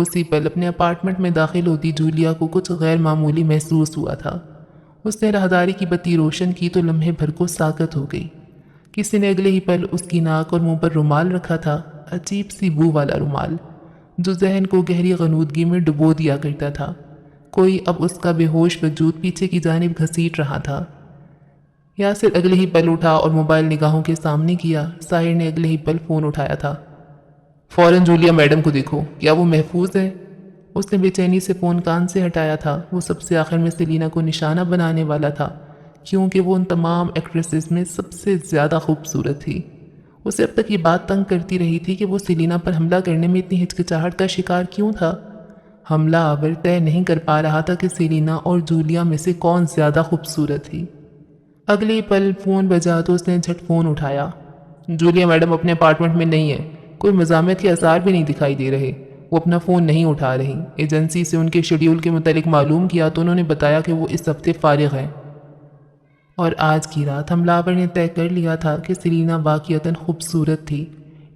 اسی پل اپنے اپارٹمنٹ میں داخل ہوتی جولیا کو کچھ غیر معمولی محسوس ہوا تھا۔ اس نے راہداری کی بتی روشن کی تو لمحے بھر کو ساکت ہو گئی۔ کسی نے اگلے ہی پل اس کی ناک اور منہ پر رومال رکھا تھا، عجیب سی بو والا رومال جو ذہن کو گہری غنودگی میں ڈبو دیا کرتا تھا۔ کوئی اب اس کا بے ہوش وجود پیچھے کی جانب گھسیٹ رہا تھا۔ یاسر اگلے ہی پل اٹھا اور موبائل نگاہوں کے سامنے کیا۔ ساحر نے اگلے ہی پل فون اٹھایا تھا۔ فوراً جولیا میڈم کو دیکھو، کیا وہ محفوظ ہے؟ اس نے بے چینی سے فون کان سے ہٹایا تھا۔ وہ سب سے آخر میں سیلینا کو نشانہ بنانے والا تھا، کیونکہ وہ ان تمام ایکٹریسز میں سب سے زیادہ خوبصورت تھی۔ اسے اب تک یہ بات تنگ کرتی رہی تھی کہ وہ سیلینا پر حملہ کرنے میں اتنی ہچکچاہٹ کا شکار کیوں تھا۔ حملہ آور طے نہیں کر پا رہا تھا کہ سیلینا اور جولیا میں سے کون زیادہ خوبصورت تھی۔ اگلی پل فون بجا تو اس نے جھٹ فون اٹھایا۔ جولیا میڈم اپنے اپارٹمنٹ میں نہیں ہے، کوئی مزاحمت کے آثار بھی نہیں دکھائی دے رہے۔ وہ اپنا فون نہیں اٹھا رہی۔ ایجنسی سے ان کے شیڈیول کے متعلق معلوم کیا تو انہوں نے بتایا کہ وہ اس ہفتے فارغ ہیں، اور آج کی رات حملہ آور نے طے کر لیا تھا کہ سیلینا واقعتاً خوبصورت تھی،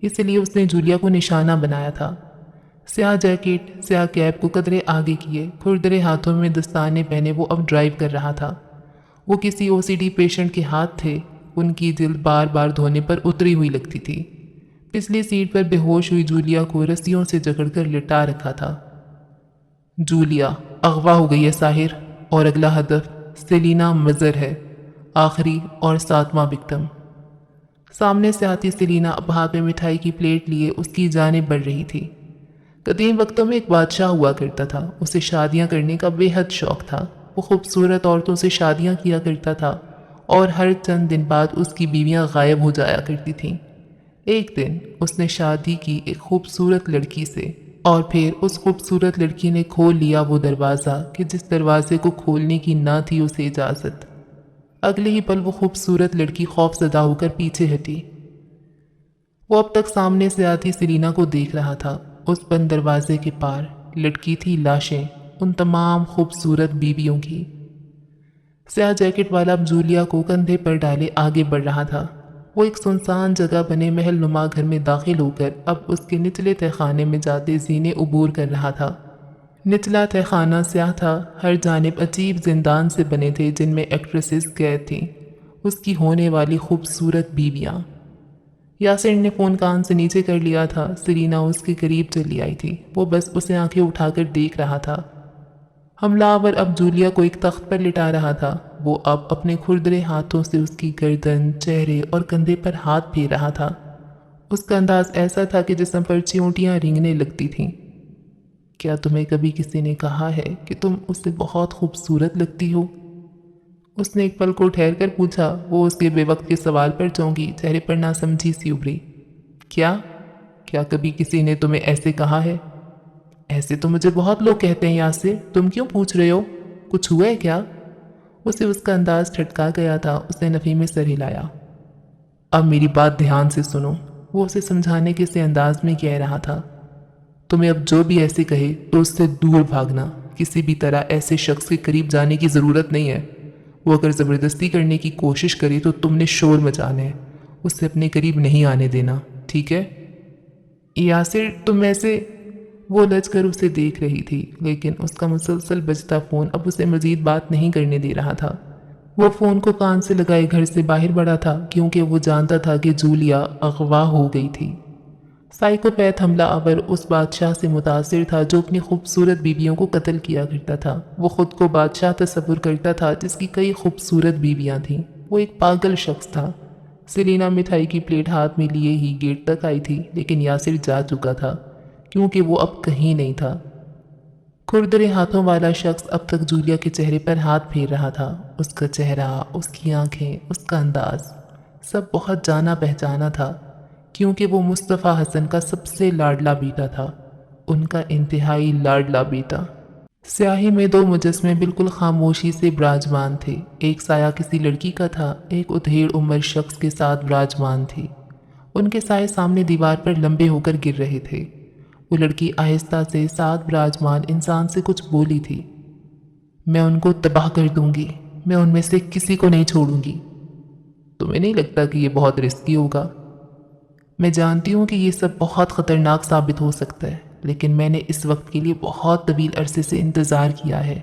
اس لیے اس نے جولیا کو نشانہ بنایا تھا۔ سیاہ جیکٹ، سیاہ کیپ کو قدرے آگے کیے، کھردرے ہاتھوں میں دستانے پہنے وہ اب ڈرائیو کر رہا تھا۔ وہ کسی OCD پیشنٹ کے ہاتھ تھے، ان کی جلد بار بار دھونے پر اتری ہوئی لگتی تھی۔ پچھلی سیٹ پر بے ہوش ہوئی جولیا کو رسیوں سے جکڑ کر لٹا رکھا تھا۔ جولیا اغوا ہو گئی ہے ساحر، اور اگلا ہدف سیلینا مظہر ہے، آخری اور 7واں وکٹم۔ سامنے سے آتی سیلینا اب ہاتھ میں مٹھائی کی پلیٹ لیے اس کی جانب بڑھ رہی تھی۔ قدیم وقتوں میں ایک بادشاہ ہوا کرتا تھا، اسے شادیاں کرنے کا بے حد شوق تھا۔ وہ خوبصورت عورتوں سے شادیاں کیا کرتا تھا، اور ہر چند دن بعد اس کی بیویاں غائب ہو جایا کرتی تھیں۔ ایک دن اس نے شادی کی ایک خوبصورت لڑکی سے، اور پھر اس خوبصورت لڑکی نے کھول لیا وہ دروازہ کہ جس دروازے کو کھولنے کی نہ تھی اسے اجازت۔ اگلے ہی پل وہ خوبصورت لڑکی خوف زدہ ہو کر پیچھے ہٹی۔ وہ اب تک سامنے سے آتی سیلینا کو دیکھ رہا تھا۔ اس بند دروازے کے پار لٹکی تھی لاشیں ان تمام خوبصورت بیویوں کی۔ سیاہ جیکٹ والا اب جولیا کو کندھے پر ڈالے آگے بڑھ رہا تھا۔ وہ ایک سنسان جگہ بنے محل نما گھر میں داخل ہو کر اب اس کے نچلے تہخانے میں جاتے زینے عبور کر رہا تھا۔ نچلا تہخانہ سیاہ تھا، ہر جانب عجیب زندان سے بنے تھے جن میں ایکٹریسز قید تھیں، اس کی ہونے والی خوبصورت بیویاں۔ یاسر نے فون کان سے نیچے کر لیا تھا۔ سیلینا اس کے قریب چلی آئی تھی، وہ بس اسے آنکھیں اٹھا کر دیکھ رہا تھا۔ حملہ آور اب جولیا کو ایک تخت پر لٹا رہا تھا۔ وہ اب اپنے کھردرے ہاتھوں سے اس کی گردن، چہرے اور کندھے پر ہاتھ پھیر رہا تھا۔ اس کا انداز ایسا تھا کہ جسم پر چیونٹیاں رینگنے لگتی تھیں۔ کیا تمہیں کبھی کسی نے کہا ہے کہ تم اس سے بہت خوبصورت لگتی ہو؟ اس نے ایک پل کو ٹھہر کر پوچھا۔ وہ اس کے بے وقت کے سوال پر چونکی، چہرے پر ناسمجھی سی ابھری۔ کیا کبھی کسی نے تمہیں ایسے کہا ہے؟ ایسے تو مجھے بہت لوگ کہتے ہیں یاسر، تم کیوں پوچھ رہے ہو؟ کچھ ہوا ہے کیا؟ اسے اس کا انداز ٹھٹکا گیا تھا۔ اس نے نفی میں سر ہلایا۔ اب میری بات دھیان سے سنو، وہ اسے سمجھانے کے سے انداز میں کہہ رہا تھا۔ تمہیں اب جو بھی ایسے کہے تو اس سے دور بھاگنا، کسی بھی طرح ایسے شخص کے قریب جانے کی ضرورت نہیں ہے۔ وہ اگر زبردستی کرنے کی کوشش کرے تو تم نے شور مچانا ہے، اس سے اپنے قریب نہیں آنے دینا، ٹھیک ہے؟ یاسر تم ایسے، وہ لج کر اسے دیکھ رہی تھی، لیکن اس کا مسلسل بجتا فون اب اسے مزید بات نہیں کرنے دے رہا تھا۔ وہ فون کو کان سے لگائے گھر سے باہر بڑھا تھا، کیونکہ وہ جانتا تھا کہ جولیا اغوا ہو گئی تھی۔ سائیکوپیتھ حملہ آور اس بادشاہ سے متاثر تھا جو اپنی خوبصورت بیویوں کو قتل کیا کرتا تھا۔ وہ خود کو بادشاہ تصور کرتا تھا جس کی کئی خوبصورت بیویاں تھیں۔ وہ ایک پاگل شخص تھا۔ سیلینا مٹھائی کی پلیٹ ہاتھ میں لیے ہی گیٹ تک آئی تھی، لیکن یاسر جا چکا تھا، کیونکہ وہ اب کہیں نہیں تھا۔ کھردرے ہاتھوں والا شخص اب تک جولیا کے چہرے پر ہاتھ پھیر رہا تھا۔ اس کا چہرہ، اس کی آنکھیں، اس کا انداز، سب بہت جانا پہچانا تھا، کیونکہ وہ مصطفیٰ حسن کا سب سے لاڈلا بیٹا تھا، ان کا انتہائی لاڈلا بیٹا۔ سیاہی میں دو مجسمے بالکل خاموشی سے براجمان تھے۔ ایک سایہ کسی لڑکی کا تھا، ایک ادھیڑ عمر شخص کے ساتھ براجمان تھی۔ ان کے سائے سامنے دیوار پر لمبے ہو کر گر رہے تھے۔ وہ لڑکی آہستہ سے ساتھ براجمان انسان سے کچھ بولی تھی۔ میں ان کو تباہ کر دوں گی، میں ان میں سے کسی کو نہیں چھوڑوں گی۔ تمہیں نہیں لگتا کہ یہ بہت رسکی ہوگا؟ میں جانتی ہوں کہ یہ سب بہت خطرناک ثابت ہو سکتا ہے، لیکن میں نے اس وقت کے لیے بہت طویل عرصے سے انتظار کیا ہے۔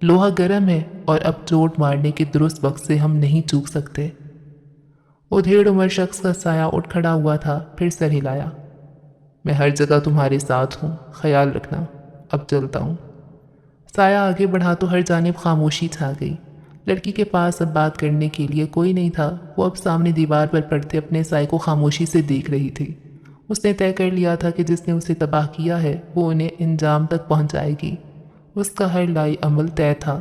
لوہا گرم ہے اور اب چوٹ مارنے کے درست وقت سے ہم نہیں چوک سکتے۔ وہ ڈھیڑ عمر شخص کا سایہ اٹھ کھڑا ہوا تھا، پھر سر ہلایا۔ میں ہر جگہ تمہارے ساتھ ہوں، خیال رکھنا، اب چلتا ہوں۔ سایہ آگے بڑھا تو ہر جانب خاموشی چھا گئی۔ لڑکی کے پاس اب بات کرنے کے لیے کوئی نہیں تھا۔ وہ اب سامنے دیوار پر پڑتے اپنے سائے کو خاموشی سے دیکھ رہی تھی۔ اس نے طے کر لیا تھا کہ جس نے اسے تباہ کیا ہے وہ انہیں انجام تک پہنچائے گی۔ اس کا ہر لائی عمل طے تھا۔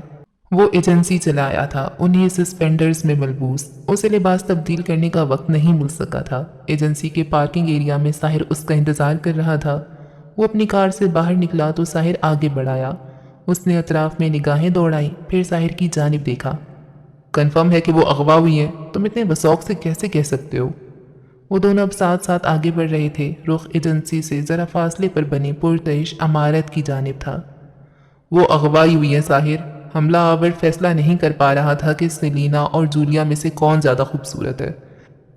وہ ایجنسی چلایا تھا، انہیں سسپینڈرز میں ملبوس۔ اسے لباس تبدیل کرنے کا وقت نہیں مل سکا تھا۔ ایجنسی کے پارکنگ ایریا میں ساحر اس کا انتظار کر رہا تھا۔ وہ اپنی کار سے باہر نکلا تو ساحر آگے بڑھایا۔ اس نے اطراف میں نگاہیں دوڑائیں، پھر ساحر کی جانب دیکھا۔ کنفرم ہے کہ وہ اغوا ہوئی ہیں؟ تم اتنے وثوق سے کیسے کہہ سکتے ہو؟ وہ دونوں اب ساتھ ساتھ آگے بڑھ رہے تھے۔ رخ ایجنسی سے ذرا فاصلے پر بنی پرتعش عمارت کی جانب تھا۔ وہ اغوائی ہوئی ہیں ساحر۔ حملہ آور فیصلہ نہیں کر پا رہا تھا کہ سیلینا اور جولیا میں سے کون زیادہ خوبصورت ہے۔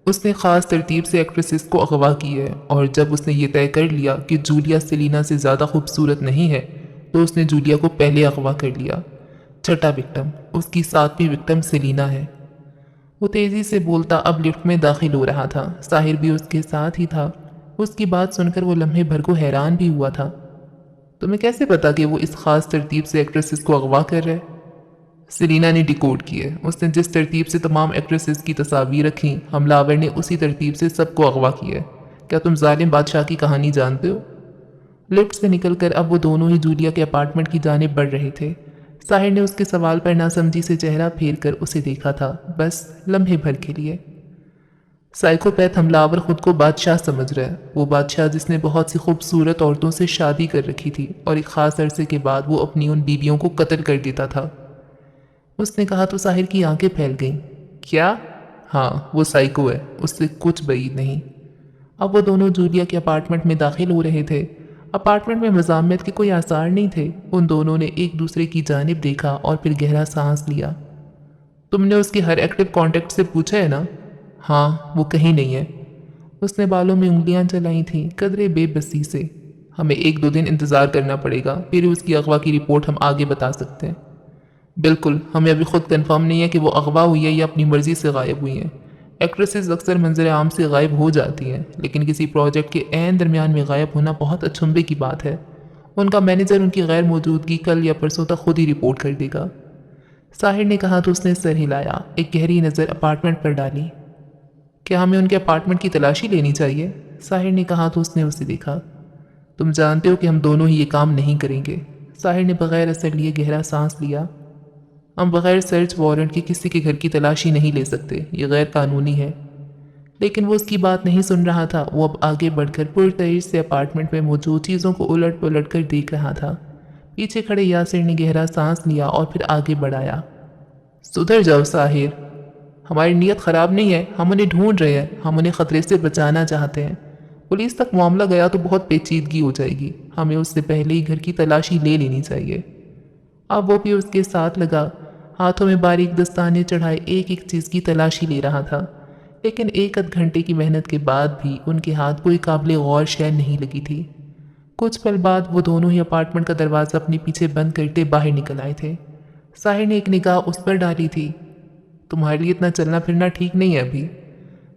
اس نے خاص ترتیب سے ایکٹریسز کو اغوا کی ہے، اور جب اس نے یہ طے کر لیا کہ جولیا سیلینا سے زیادہ خوبصورت نہیں ہے تو اس نے جولیا کو پہلے اغوا کر لیا۔ چھٹا وکٹم، اس کی ساتویں وکٹم سیلینا ہے۔ وہ تیزی سے بولتا اب لفٹ میں داخل ہو رہا تھا۔ ساحر بھی اس کے ساتھ ہی تھا۔ اس کی بات سن کر وہ لمحے بھر کو حیران بھی ہوا تھا۔ تمہیں کیسے پتا کہ وہ اس خاص ترتیب سے ایکٹریسز کو اغوا کر رہے؟ سیلینا نے ڈیکوڈ کیے۔ اس نے جس ترتیب سے تمام ایکٹریسز کی تصاویر رکھیں، حملہ آور نے اسی ترتیب سے سب کو اغوا کیا۔ کیا تم ظالم بادشاہ کی کہانی جانتے ہو؟ لفٹ سے نکل کر اب وہ دونوں ہی جولیا کے اپارٹمنٹ کی جانب بڑھ رہے تھے۔ ساحر نے اس کے سوال پر ناسمجھی سے چہرہ پھیر کر اسے دیکھا تھا، بس لمحے بھر کے لیے۔ سائیکوپیتھ حملہ آور خود کو بادشاہ سمجھ رہا ہے، وہ بادشاہ جس نے بہت سی خوبصورت عورتوں سے شادی کر رکھی تھی اور ایک خاص عرصے کے بعد وہ اپنی ان بیویوں کو قتل کر دیتا تھا۔ اس نے کہا تو ساحر کی آنکھیں پھیل گئیں۔ کیا؟ ہاں، وہ سائیکو ہے، اس سے کچھ بعید نہیں۔ اب وہ دونوں جولیا کے اپارٹمنٹ میں داخل ہو رہے تھے۔ اپارٹمنٹ میں مزاحمت کے کوئی آثار نہیں تھے۔ ان دونوں نے ایک دوسرے کی جانب دیکھا اور پھر گہرا سانس لیا۔ تم نے اس کی ہر ایکٹیو کانٹیکٹ سے پوچھا ہے نا؟ ہاں، وہ کہیں نہیں ہے۔ اس نے بالوں میں انگلیاں چلائیں تھیں، قدرے بے بسی سے۔ ہمیں 1-2 دن انتظار کرنا پڑے گا، پھر اس کی اغوا کی رپورٹ ہم آگے بتا سکتے ہیں۔ بالکل، ہمیں ابھی خود کنفرم نہیں ہے کہ وہ اغوا ہوئی ہے یا اپنی مرضی سے غائب ہوئی ہیں۔ ایکٹریسز اکثر منظر عام سے غائب ہو جاتی ہیں، لیکن کسی پروجیکٹ کے عین درمیان میں غائب ہونا بہت اچنبھے کی بات ہے۔ ان کا مینیجر ان کی غیر موجودگی کل یا پرسوں تک خود ہی رپورٹ کر دے گا۔ ساحر نے کہا تو اس نے سر ہلایا، ایک گہری نظر اپارٹمنٹ پر ڈالی۔ کیا ہمیں ان کے اپارٹمنٹ کی تلاشی لینی چاہیے؟ ساحر نے کہا تو اس نے اسے دیکھا۔ تم جانتے ہو کہ ہم دونوں ہی یہ کام نہیں کریں گے۔ ساحر نے بغیر اثر لیے گہرا سانس لیا۔ ہم بغیر سرچ وارنٹ کے کسی کے گھر کی تلاشی نہیں لے سکتے، یہ غیر قانونی ہے۔ لیکن وہ اس کی بات نہیں سن رہا تھا۔ وہ اب آگے بڑھ کر پرتعش سے اپارٹمنٹ میں موجود چیزوں کو الٹ پلٹ کر دیکھ رہا تھا۔ پیچھے کھڑے یاسر نے گہرا سانس لیا اور پھر آگے بڑھایا۔ سدھر جاؤ ساحر، ہماری نیت خراب نہیں ہے، ہم انہیں ڈھونڈ رہے ہیں، ہم انہیں خطرے سے بچانا چاہتے ہیں۔ پولیس تک معاملہ گیا تو بہت پیچیدگی ہو جائے گی، ہمیں اس سے پہلے ہی گھر کی تلاشی لے لینی چاہیے۔ اب وہ بھی اس کے ساتھ لگا، ہاتھوں میں باریک دستانے چڑھائے ایک ایک چیز کی تلاشی لے رہا تھا۔ لیکن 1 گھنٹے کی محنت کے بعد بھی ان کے ہاتھ کوئی قابل غور شے نہیں لگی تھی۔ کچھ پل بعد وہ دونوں ہی اپارٹمنٹ کا دروازہ اپنے پیچھے بند کرتے باہر نکل آئے تھے۔ ساحر نے ایک نگاہ اس پر ڈالی تھی۔ تمہارے لیے اتنا چلنا پھرنا ٹھیک نہیں ہے ابھی۔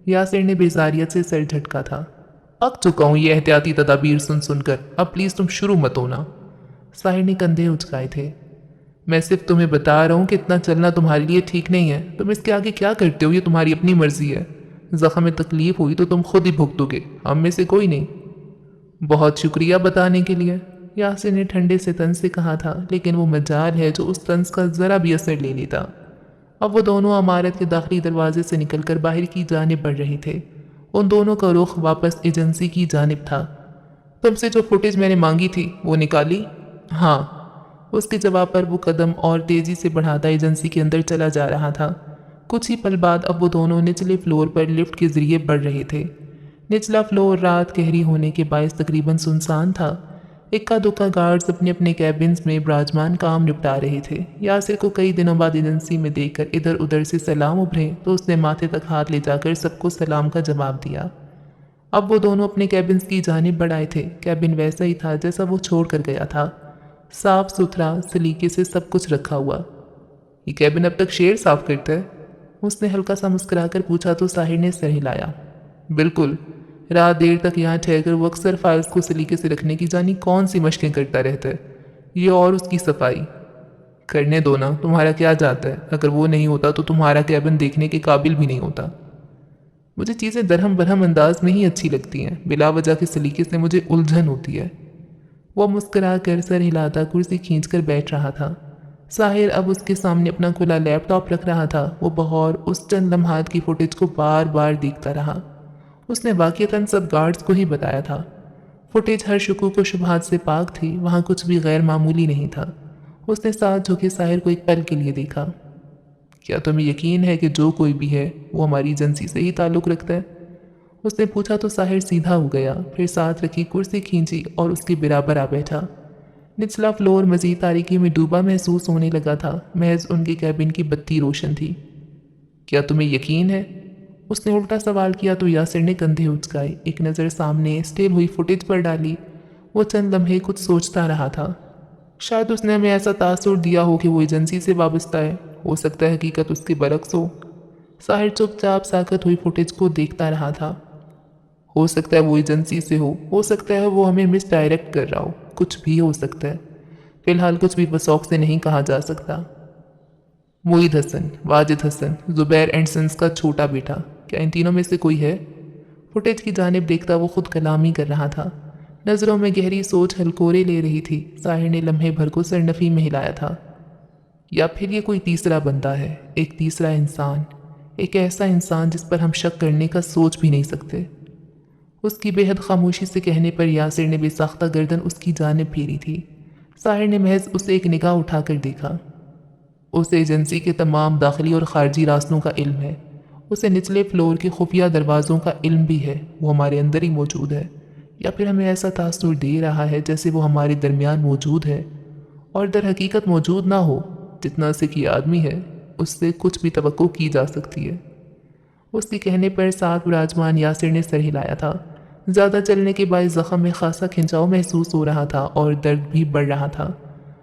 یاسر نے بیزاریت سے سر جھٹکا تھا۔ پک چکا ہوں یہ احتیاطی تدابیر سن سن کر، اب پلیز تم شروع مت ہونا۔ ساحر نے کندھے اچکائے تھے۔ میں صرف تمہیں بتا رہا ہوں کہ اتنا چلنا تمہارے لیے ٹھیک نہیں ہے۔ تم اس کے آگے کیا کرتے ہو یہ تمہاری اپنی مرضی ہے۔ زخم میں تکلیف ہوئی تو تم خود ہی بھگتو گے، ہم میں سے کوئی نہیں۔ بہت شکریہ بتانے کے لیے، یاسر نے ٹھنڈے سے طنز سے کہا تھا، لیکن وہ مجال ہے جو اس طنز کا ذرا بھی اثر لے لیتا۔ اب وہ دونوں عمارت کے داخلی دروازے سے نکل کر باہر کی جانب بڑھ رہے تھے۔ ان دونوں کا رخ واپس ایجنسی کی جانب تھا۔ تم سے جو فوٹیج میں نے مانگی تھی وہ نکالی؟ ہاں۔ اس کے جواب پر وہ قدم اور تیزی سے بڑھاتا ایجنسی کے اندر چلا جا رہا تھا۔ کچھ ہی پل بعد اب وہ دونوں نچلے فلور پر لفٹ کے ذریعے بڑھ رہے تھے۔ نچلا فلور رات گہری ہونے کے باعث تقریباً سنسان تھا۔ اکا دکا گارڈز اپنے اپنے کیبنز میں براجمان کام نپٹا رہے تھے۔ یاسر کو کئی دنوں بعد ایجنسی میں دیکھ کر ادھر ادھر سے سلام ابھرے تو اس نے ماتھے تک ہاتھ لے جا کر سب کو سلام کا جواب دیا۔ اب وہ دونوں اپنے کیبنز کی جانب بڑھائے تھے۔ کیبن ویسا ہی تھا جیسا وہ چھوڑ کر گیا تھا، صاف ستھرا، سلیقے سے سب کچھ رکھا ہوا۔ یہ کیبن اب تک شیر صاف کرتا ہے؟ اس نے ہلکا سا مسکرا کر پوچھا تو ساحر نے سر ہلایا۔ بالکل، رات دیر تک یہاں ٹھہر کر وہ اکثر فائلز کو سلیقے سے رکھنے کی جانی کون سی مشقیں کرتا رہتا ہے، یہ اور اس کی صفائی۔ کرنے دو نا، تمہارا کیا جاتا ہے؟ اگر وہ نہیں ہوتا تو تمہارا کیبن دیکھنے کے قابل بھی نہیں ہوتا۔ مجھے چیزیں درہم برہم انداز میں ہی اچھی لگتی ہیں، بلا وجہ کے سلیقے سے مجھے الجھن ہوتی ہے۔ وہ مسکرا کر سر ہلاتا کرسی کھینچ کر بیٹھ رہا تھا۔ ساحر اب اس کے سامنے اپنا کھلا لیپ ٹاپ رکھ رہا تھا۔ وہ بغور اس چند لمحات کی فوٹیج کو بار بار دیکھتا رہا۔ اس نے واقعتاً سب گارڈز کو ہی بتایا تھا۔ فوٹیج ہر شکوک و شبہات سے پاک تھی، وہاں کچھ بھی غیر معمولی نہیں تھا۔ اس نے ساتھ جھکے ساحر کو ایک پل کے لیے دیکھا۔ کیا تمہیں یقین ہے کہ جو کوئی بھی ہے وہ ہماری ایجنسی سے ہی تعلق رکھتا ہے؟ اس نے پوچھا تو ساحر سیدھا ہو گیا، پھر ساتھ رکھی کرسی کھینچی اور اس کے برابر آ بیٹھا۔ نچلا فلور مزید تاریکی میں ڈوبا محسوس ہونے لگا تھا، محض ان کے کیبن کی بتی روشن تھی۔ کیا تمہیں یقین ہے؟ اس نے الٹا سوال کیا تو یاسر نے کندھے اچکائے، ایک نظر سامنے اسٹیل ہوئی فوٹیج پر ڈالی۔ وہ چند لمحے کچھ سوچتا رہا تھا۔ شاید اس نے ہمیں ایسا تاثر دیا ہو کہ وہ ایجنسی سے وابستہ ہے، ہو سکتا ہے حقیقت اس کے برعکس ہو۔ ساحر چپ چاپ ساکت ہوئی فوٹیج کو دیکھتا رہا تھا۔ ہو سکتا ہے وہ ایجنسی سے ہو سکتا ہے وہ ہمیں مس ڈائریکٹ کر رہا ہو، کچھ بھی ہو سکتا ہے۔ فی الحال کچھ بھی وثوق سے نہیں کہا جا سکتا۔ معید حسن، واجد حسن، زبیر اینڈ سنس کا چھوٹا بیٹا، کیا ان تینوں میں سے کوئی ہے؟ فوٹیج کی جانب دیکھتا وہ خود کلامی کر رہا تھا، نظروں میں گہری سوچ ہلکورے لے رہی تھی۔ ساحر نے لمحے بھر کو سرنفی میں ہلایا تھا۔ یا پھر یہ کوئی تیسرا بندہ ہے، ایک تیسرا انسان، ایک ایسا انسان جس پر ہم شک کرنے کا سوچ بھی نہیں سکتے۔ اس کی بے حد خاموشی سے کہنے پر یاسر نے بے ساختہ گردن اس کی جانب پھیری تھی۔ ساحر نے محض اسے ایک نگاہ اٹھا کر دیکھا۔ اسے ایجنسی کے تمام داخلی اور خارجی راستوں کا علم ہے، اسے نچلے فلور کے خفیہ دروازوں کا علم بھی ہے، وہ ہمارے اندر ہی موجود ہے، یا پھر ہمیں ایسا تاثر دے رہا ہے جیسے وہ ہمارے درمیان موجود ہے اور در حقیقت موجود نہ ہو۔ جتنا سکی آدمی ہے اس سے کچھ بھی توقع کی جا سکتی ہے۔ اس کے کہنے پر ساتھ براجمان یاسر نے سر ہلایا تھا۔ زیادہ چلنے کے باعث زخم میں خاصا کھنچاؤ محسوس ہو رہا تھا اور درد بھی بڑھ رہا تھا۔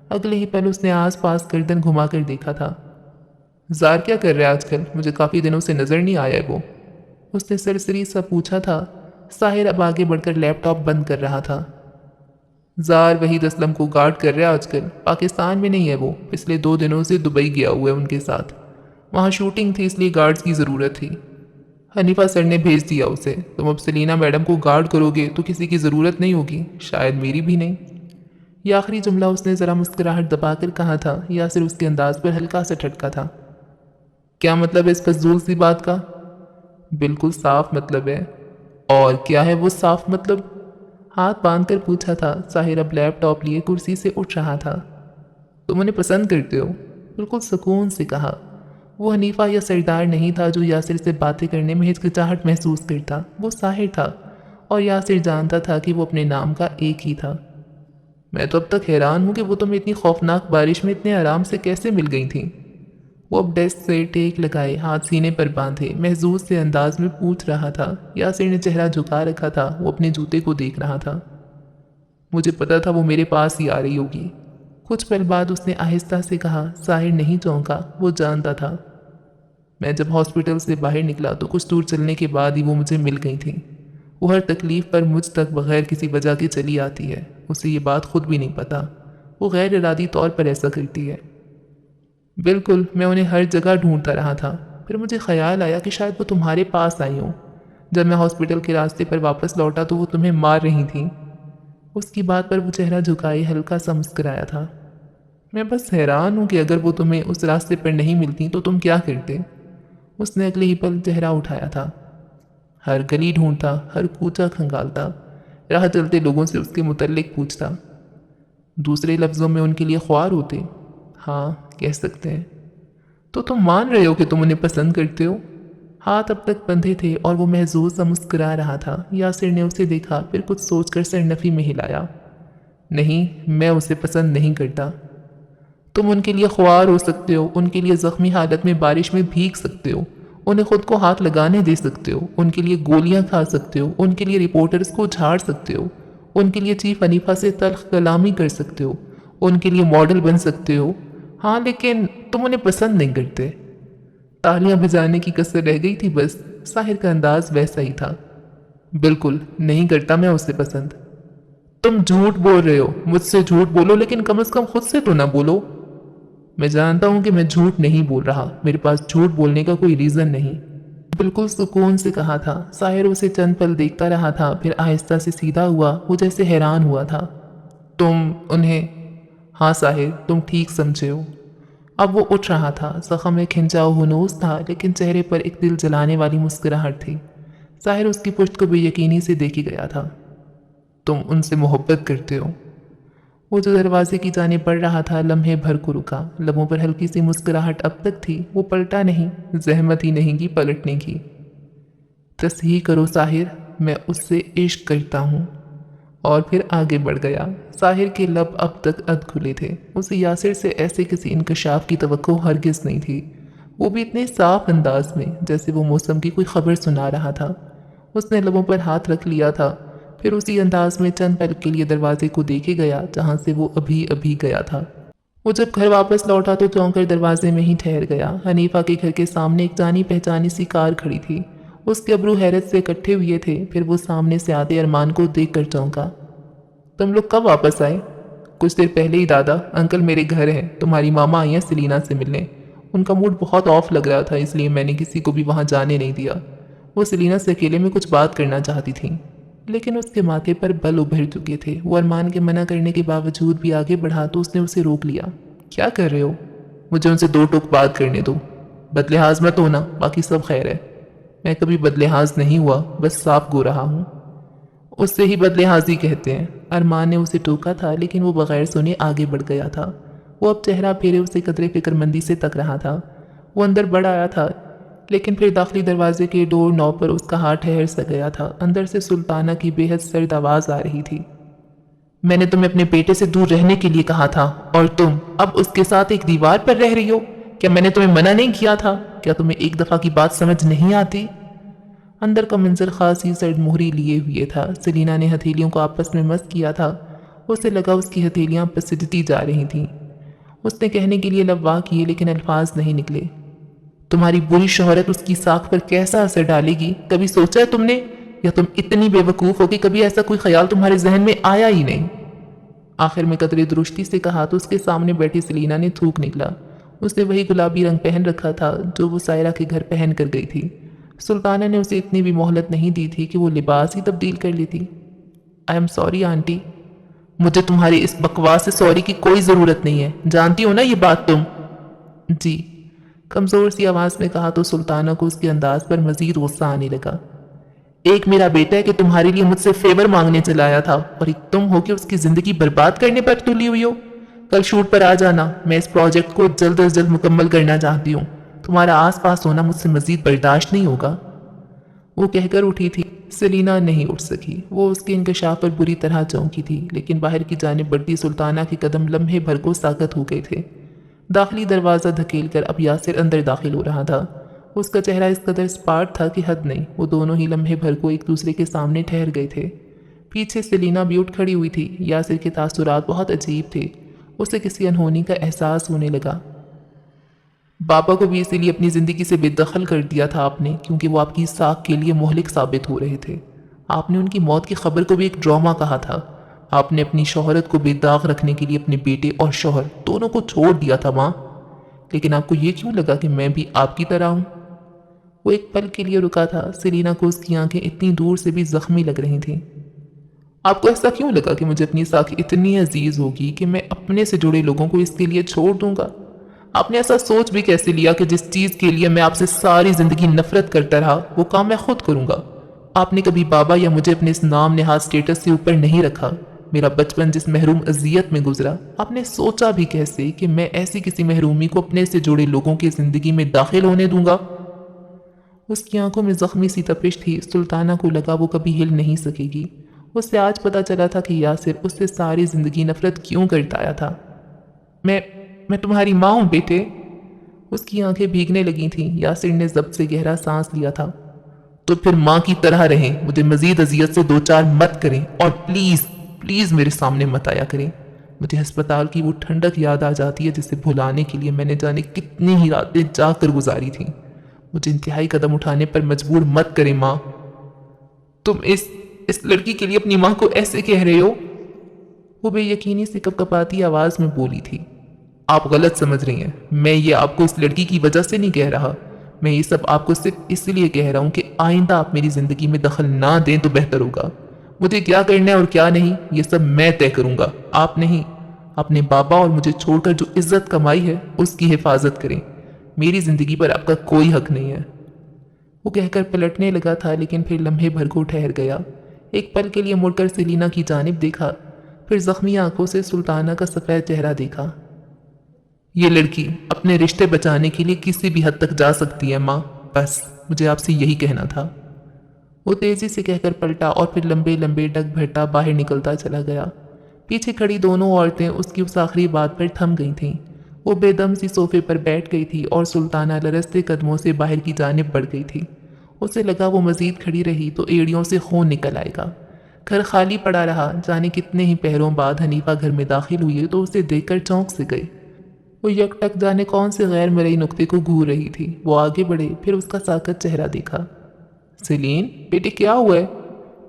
اگلے ہی پل اس نے آس پاس گردن گھما کر دیکھا تھا۔ زار کیا کر رہا ہے آج کل؟ مجھے کافی دنوں سے نظر نہیں آیا ہے وہ۔ اس نے سرسری سا پوچھا تھا۔ ساحر اب آگے بڑھ کر لیپ ٹاپ بند کر رہا تھا۔ زار وحید اسلم کو گارڈ کر رہا ہے آج کل، پاکستان میں نہیں ہے وہ، پچھلے 2 دنوں سے دبئی گیا ہوا ہے ان کے ساتھ، وہاں شوٹنگ تھی اس لیے گارڈز کی ضرورت تھی۔ حنیفہ سر نے بھیج دیا اسے۔ تم اب سلینا میڈم کو گارڈ کرو گے تو کسی کی ضرورت نہیں ہوگی، شاید میری بھی نہیں۔ یہ آخری جملہ اس نے ذرا مسکراہٹ دبا کر کہا تھا، یا صرف اس کے انداز پر ہلکا سا ٹھٹکا تھا۔ کیا مطلب ہے اس فضول سی بات کا؟ بالکل صاف مطلب ہے۔ اور کیا ہے وہ صاف مطلب؟ ہاتھ باندھ کر پوچھا تھا۔ ساحر اب لیپ ٹاپ لیے کرسی سے اٹھ رہا تھا۔ تم انہیں پسند کرتے ہو؟ بالکل سکون سے کہا۔ وہ حنیفہ یا سردار نہیں تھا جو یاسر سے باتیں کرنے میں ہچکچاہٹ محسوس کرتا، وہ ساحر تھا، اور یاسر جانتا تھا کہ وہ اپنے نام کا ایک ہی تھا۔ میں تو اب تک حیران ہوں کہ وہ تمہیں اتنی خوفناک بارش میں اتنے آرام سے کیسے مل گئی تھیں۔ وہ اب ڈیسک سے ٹیک لگائے، ہاتھ سینے پر باندھے، محظوظ سے انداز میں پوچھ رہا تھا۔ یاسر نے چہرہ جھکا رکھا تھا، وہ اپنے جوتے کو دیکھ رہا تھا۔ مجھے پتا تھا وہ میرے پاس ہی آ رہی ہوگی۔ کچھ پل بعد اس نے آہستہ سے کہا۔ ساحر نہیں چونکا، وہ جانتا تھا۔ میں جب ہاسپٹل سے باہر نکلا تو کچھ دور چلنے کے بعد ہی وہ مجھے مل گئی تھیں۔ وہ ہر تکلیف پر مجھ تک بغیر کسی وجہ کے چلی آتی ہے، اسے یہ بات خود بھی نہیں پتا، وہ غیر ارادی طور پر ایسا کرتی ہے۔ بالکل، میں انہیں ہر جگہ ڈھونڈتا رہا تھا، پھر مجھے خیال آیا کہ شاید وہ تمہارے پاس آئی ہوں۔ جب میں ہاسپٹل کے راستے پر واپس لوٹا تو وہ تمہیں مار رہی تھیں۔ اس کی بات پر وہ چہرہ جھکائے ہلکا سا مسکرایا تھا۔ میں بس حیران ہوں کہ اگر وہ تمہیں اس راستے پر نہیں ملتی تو تم کیا کرتے؟ اس نے اگلے ہی پل چہرہ اٹھایا تھا۔ ہر گلی ڈھونڈتا، ہر کوچہ کھنگالتا، راہ چلتے لوگوں سے اس کے متعلق پوچھتا۔ دوسرے لفظوں میں ان کے لیے خوار ہوتے؟ ہاں، کہہ سکتے ہیں۔ تو تم مان رہے ہو کہ تم انہیں پسند کرتے ہو؟ ہاتھ اب تک بندھے تھے اور وہ محظوظ سا مسکرا رہا تھا۔ یاسر نے اسے دیکھا، پھر کچھ سوچ کر سر نفی میں ہلایا۔ نہیں، میں اسے پسند نہیں کرتا۔ تم ان کے لیے خوار ہو سکتے ہو، ان کے لیے زخمی حالت میں بارش میں بھیگ سکتے ہو، انہیں خود کو ہاتھ لگانے دے سکتے ہو، ان کے لیے گولیاں کھا سکتے ہو، ان کے لیے رپورٹرز کو جھاڑ سکتے ہو، ان کے لیے چیف حنیفہ سے تلخ کلامی کر سکتے ہو، ان کے لیے ماڈل بن سکتے ہو، ہاں لیکن تم انہیں پسند نہیں کرتے۔ تالیاں بجانے کی کسر رہ گئی تھی بس۔ ساحر کا انداز ویسا ہی تھا۔ بالکل نہیں کرتا میں اسے پسند۔ تم جھوٹ بول رہے ہو، مجھ سے جھوٹ بولو لیکن کم از کم خود سے تو نہ بولو۔ میں جانتا ہوں کہ میں جھوٹ نہیں بول رہا، میرے پاس جھوٹ بولنے کا کوئی ریزن نہیں۔ بالکل سکون سے کہا تھا۔ ساحر اسے چند پل دیکھتا رہا تھا، پھر آہستہ سے سیدھا ہوا، وہ جیسے حیران ہوا تھا۔ تم انہیں؟ ہاں ساحر، تم ٹھیک سمجھے ہو۔ اب وہ اٹھ رہا تھا، زخم میں کھنچاؤ ہنوز تھا لیکن چہرے پر ایک دل جلانے والی مسکراہٹ تھی۔ ساحر اس کی پشت کو بے یقینی سے دیکھی گیا تھا۔ تم ان سے محبت کرتے ہو؟ وہ جو دروازے کی جانب بڑھ رہا تھا لمحے بھر کو رکا، لبوں پر ہلکی سی مسکراہٹ اب تک تھی، وہ پلٹا نہیں، زحمت ہی نہیں کی پلٹنے کی۔ تصحیح کرو ساحر، میں اس سے عشق کرتا ہوں۔ اور پھر آگے بڑھ گیا۔ ساحر کے لب اب تک ادھ کھلے تھے، اسے یاسر سے ایسے کسی انکشاف کی توقع ہرگز نہیں تھی، وہ بھی اتنے صاف انداز میں جیسے وہ موسم کی کوئی خبر سنا رہا تھا۔ اس نے لبوں پر ہاتھ رکھ لیا تھا، پھر اسی انداز میں چند پل کے لیے دروازے کو دیکھے گیا جہاں سے وہ ابھی ابھی گیا تھا۔ وہ جب گھر واپس لوٹا تو چونک کر دروازے میں ہی ٹھہر گیا۔ حنیفہ کے گھر کے سامنے ایک جانی پہچانی سی کار کھڑی تھی، اس کے ابرو حیرت سے اکٹھے ہوئے تھے، پھر وہ سامنے سے آتے ارمان کو دیکھ کر چونکا۔ تم لوگ کب واپس آئے؟ کچھ دیر پہلے ہی دادا، انکل میرے گھر ہیں، تمہاری ماما آئی ہیں سلینا سے ملنے، ان کا موڈ بہت آف لگ رہا تھا اس لیے میں نے کسی کو بھی وہاں جانے نہیں دیا، وہ سلینا سے اکیلے میں کچھ بات کرنا چاہتی تھیں۔ لیکن اس کے ماتھے پر بل ابھر چکے تھے، وہ ارمان کے منع کرنے کے باوجود بھی آگے بڑھا تو اس نے اسے روک لیا۔ کیا کر رہے ہو؟ مجھے ان سے دو ٹوک بات کرنے دو، بدلحاظ مت ہونا، باقی سب خیر ہے۔ میں کبھی بدلحاظ نہیں ہوا، بس صاف گو رہا ہوں۔ اس سے ہی بدلحاظی کہتے ہیں۔ ارمان نے اسے ٹوکا تھا لیکن وہ بغیر سنے آگے بڑھ گیا تھا۔ وہ اب چہرہ پھیرے اسے قدرے فکر مندی سے تک رہا تھا۔ وہ اندر بڑھ آیا تھا لیکن پھر داخلی دروازے کے ڈور نوب پر اس کا ہاتھ ٹھہر سا گیا تھا۔ اندر سے سلطانہ کی بے حد سرد آواز آ رہی تھی۔ میں نے تمہیں اپنے بیٹے سے دور رہنے کے لیے کہا تھا اور تم اب اس کے ساتھ ایک دیوار پر رہ رہی ہو۔ کیا میں نے تمہیں منع نہیں کیا تھا؟ کیا تمہیں ایک دفعہ کی بات سمجھ نہیں آتی؟ اندر کا منظر خاصی سرد مہری لیے ہوئے تھا۔ سلینا نے ہتھیلیوں کو آپس میں مس کیا تھا، اسے لگا اس کی ہتھیلیاں پسجتی جا رہی تھیں۔ اس نے کہنے کے لیے لب واہ کیے لیکن الفاظ نہیں نکلے۔ تمہاری بری شہرت اس کی ساکھ پر کیسا اثر ڈالے گی، کبھی سوچا ہے تم نے؟ یا تم اتنی بے وقوف ہو کہ کبھی ایسا کوئی خیال تمہارے ذہن میں آیا ہی نہیں؟ آخر میں قدرے درشتی سے کہا تو اس کے سامنے بیٹھی سلینا نے تھوک نکلا۔ اس نے وہی گلابی رنگ پہن رکھا تھا جو وہ سائرہ کے گھر پہن کر گئی تھی۔ سلطانہ نے اسے اتنی بھی مہلت نہیں دی تھی کہ وہ لباس ہی تبدیل کر لیتی۔ I am sorry aunty. مجھے تمہاری اس بکواس سے سوری کی کوئی ضرورت نہیں ہے، جانتی ہو نا یہ بات تم؟ جی، کمزور سی آواز میں کہا تو سلطانہ کو اس کے انداز پر مزید غصہ آنے لگا۔ ایک میرا بیٹا ہے کہ تمہارے لیے مجھ سے فیور مانگنے چلا آیا تھا اور ایک تم ہو کہ اس کی زندگی برباد کرنے پر تلی ہوئی ہو۔ کل شوٹ پر آ جانا، میں اس پروجیکٹ کو جلد از جلد مکمل کرنا چاہتی ہوں، تمہارا آس پاس ہونا مجھ سے مزید برداشت نہیں ہوگا۔ وہ کہہ کر اٹھی تھی۔ سلینا نہیں اٹھ سکی، وہ اس کے انکشاف پر بری طرح چونکی تھی، لیکن باہر کی جانب بڑھتی سلطانہ کے قدم لمحے بھر کو ساکت ہو گئے تھے۔ داخلی دروازہ دھکیل کر اب یاسر اندر داخل ہو رہا تھا۔ اس کا چہرہ اس قدر سپاٹ تھا کہ حد نہیں، وہ دونوں ہی لمحے بھر کو ایک دوسرے کے سامنے ٹھہر گئے تھے۔ پیچھے سلینا بھی اٹھ کھڑی ہوئی تھی۔ یاسر کے تاثرات بہت عجیب تھے، اسے کسی انہونی کا احساس ہونے لگا۔ بابا کو بھی اسی لیے اپنی زندگی سے بے دخل کر دیا تھا آپ نے، کیونکہ وہ آپ کی ساکھ کے لیے مہلک ثابت ہو رہے تھے۔ آپ نے ان کی موت کی خبر کو بھی ایک ڈرامہ کہا تھا۔ آپ نے اپنی شہرت کو بے داغ رکھنے کے لیے اپنے بیٹے اور شوہر دونوں کو چھوڑ دیا تھا ماں۔ لیکن آپ کو یہ کیوں لگا کہ میں بھی آپ کی طرح ہوں؟ وہ ایک پل کے لیے رکا تھا۔ سلینا کو اس کی آنکھیں اتنی دور سے بھی زخمی لگ رہی تھیں۔ آپ کو ایسا کیوں لگا کہ مجھے اپنی ساکھ اتنی عزیز ہوگی کہ میں اپنے سے جڑے لوگوں کو اس کے لیے چھوڑ دوں گا؟ آپ نے ایسا سوچ بھی کیسے لیا کہ جس چیز کے لیے میں آپ سے ساری زندگی نفرت کرتا رہا وہ کام میں خود کروں گا؟ آپ نے کبھی بابا یا مجھے اپنے اس نام نہاد سٹیٹس سے اوپر نہیں رکھا۔ میرا بچپن جس محروم اذیت میں گزرا، آپ نے سوچا بھی کیسے کہ میں ایسی کسی محرومی کو اپنے سے جڑے لوگوں کی زندگی میں داخل ہونے دوں گا؟ اس کی آنکھوں میں زخمی سی تپش تھی۔ سلطانہ کو لگا وہ کبھی ہل نہیں سکے گی۔ اس سے آج پتا چلا تھا کہ یاسر اس سے ساری زندگی نفرت کیوں کرتا آیا تھا۔ میں تمہاری ماں ہوں بیٹے۔ اس کی آنکھیں بھیگنے لگی تھیں۔ یاسر نے ضبط سے گہرا سانس لیا تھا۔ تو پھر ماں کی طرح رہیں، مجھے مزید اذیت سے دو چار مت کریں، اور پلیز پلیز میرے سامنے مت آیا کریں۔ مجھے ہسپتال کی وہ ٹھنڈک یاد آ جاتی ہے جسے بھلانے کے لیے میں نے جانے کتنی ہی راتیں جا کر گزاری تھیں۔ مجھے انتہائی قدم اٹھانے پر مجبور مت کریں ماں۔ تم اس لڑکی کے لیے اپنی ماں کو ایسے کہہ رہے ہو؟ وہ بے یقینی سے کپکپاتی آواز میں بولی تھی۔ آپ غلط سمجھ رہی ہیں، میں یہ آپ کو اس لڑکی کی وجہ سے نہیں کہہ رہا، میں یہ سب آپ کو صرف اس لیے کہہ رہا ہوں کہ آئندہ آپ میری زندگی میں دخل نہ دیں تو بہتر ہوگا۔ مجھے کیا کرنا ہے اور کیا نہیں یہ سب میں طے کروں گا، آپ نہیں۔ اپنے بابا اور مجھے چھوڑ کر جو عزت کمائی ہے اس کی حفاظت کریں، میری زندگی پر آپ کا کوئی حق نہیں ہے۔ وہ کہہ کر پلٹنے لگا تھا لیکن پھر لمحے بھر کو ٹھہر گیا۔ ایک پل کے لیے مڑ کر سیلینا کی جانب دیکھا، پھر زخمی آنکھوں سے سلطانہ کا سفید چہرہ دیکھا۔ یہ لڑکی اپنے رشتے بچانے کے لیے کسی بھی حد تک جا سکتی ہے ماں، بس مجھے آپ سے یہی کہنا تھا۔ وہ تیزی سے کہہ کر پلٹا اور پھر لمبے لمبے ڈگ بھرتا باہر نکلتا چلا گیا۔ پیچھے کھڑی دونوں عورتیں اس کی اس آخری بات پر تھم گئی تھیں۔ وہ بے دم سی صوفے پر بیٹھ گئی تھی اور سلطانہ لرزتے قدموں سے باہر کی جانب بڑھ گئی تھی۔ اسے لگا وہ مزید کھڑی رہی تو ایڑیوں سے خون نکل آئے گا۔ گھر خالی پڑا رہا، جانے کتنے ہی پہروں بعد حنیفہ گھر میں داخل ہوئی تو اسے دیکھ کر چونک سے گئے۔ وہ یک ٹک جانے کون سے غیر مرئی نقطے کو گھور رہی تھی۔ وہ آگے بڑھے، پھر اس کا ساکت چہرہ دیکھا۔ سیلین، بیٹے کیا ہوا ہے؟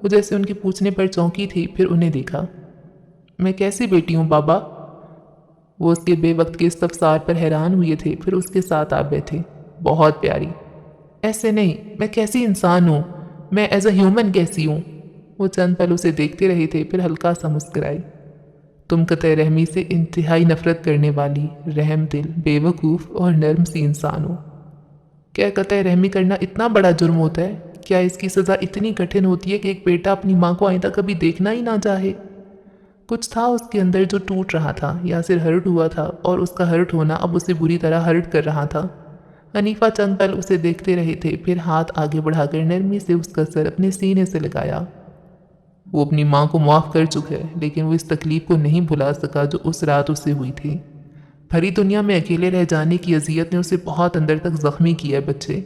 وہ جیسے ان کے پوچھنے پر چونکی تھی، پھر انہیں دیکھا۔ میں کیسی بیٹی ہوں بابا؟ وہ اس کے بے وقت کے استفسار پر حیران ہوئے تھے، پھر اس کے ساتھ آ بیٹھے۔ بہت پیاری۔ ایسے نہیں، میں کیسی انسان ہوں، میں ایز اے ہیومن کیسی ہوں؟ وہ چند پل اسے دیکھتے رہے تھے، پھر ہلکا سا مسکرائی۔ تم قطع رحمی سے انتہائی نفرت کرنے والی، رحم دل، بے وقوف اور نرم سی انسان ہو۔ کیا قطع رحمی کرنا اتنا بڑا جرم ہوتا ہے؟ کیا اس کی سزا اتنی کٹھن ہوتی ہے کہ ایک بیٹا اپنی ماں کو آئندہ کبھی دیکھنا ہی نہ چاہے؟ کچھ تھا اس کے اندر جو ٹوٹ رہا تھا، یاسر ہرٹ ہوا تھا اور اس کا ہرٹ ہونا اب اسے بری طرح ہرٹ کر رہا تھا۔ حنیفہ چند پل اسے دیکھتے رہے تھے، پھر ہاتھ آگے بڑھا کر نرمی سے اس کا سر اپنے سینے سے لگایا۔ وہ اپنی ماں کو معاف کر چکا ہے، لیکن وہ اس تکلیف کو نہیں بھلا سکا جو اس رات اسے ہوئی تھی۔ بھری دنیا میں اکیلے رہ جانے کی اذیت نے اسے بہت اندر تک زخمی کیا ہے بچے۔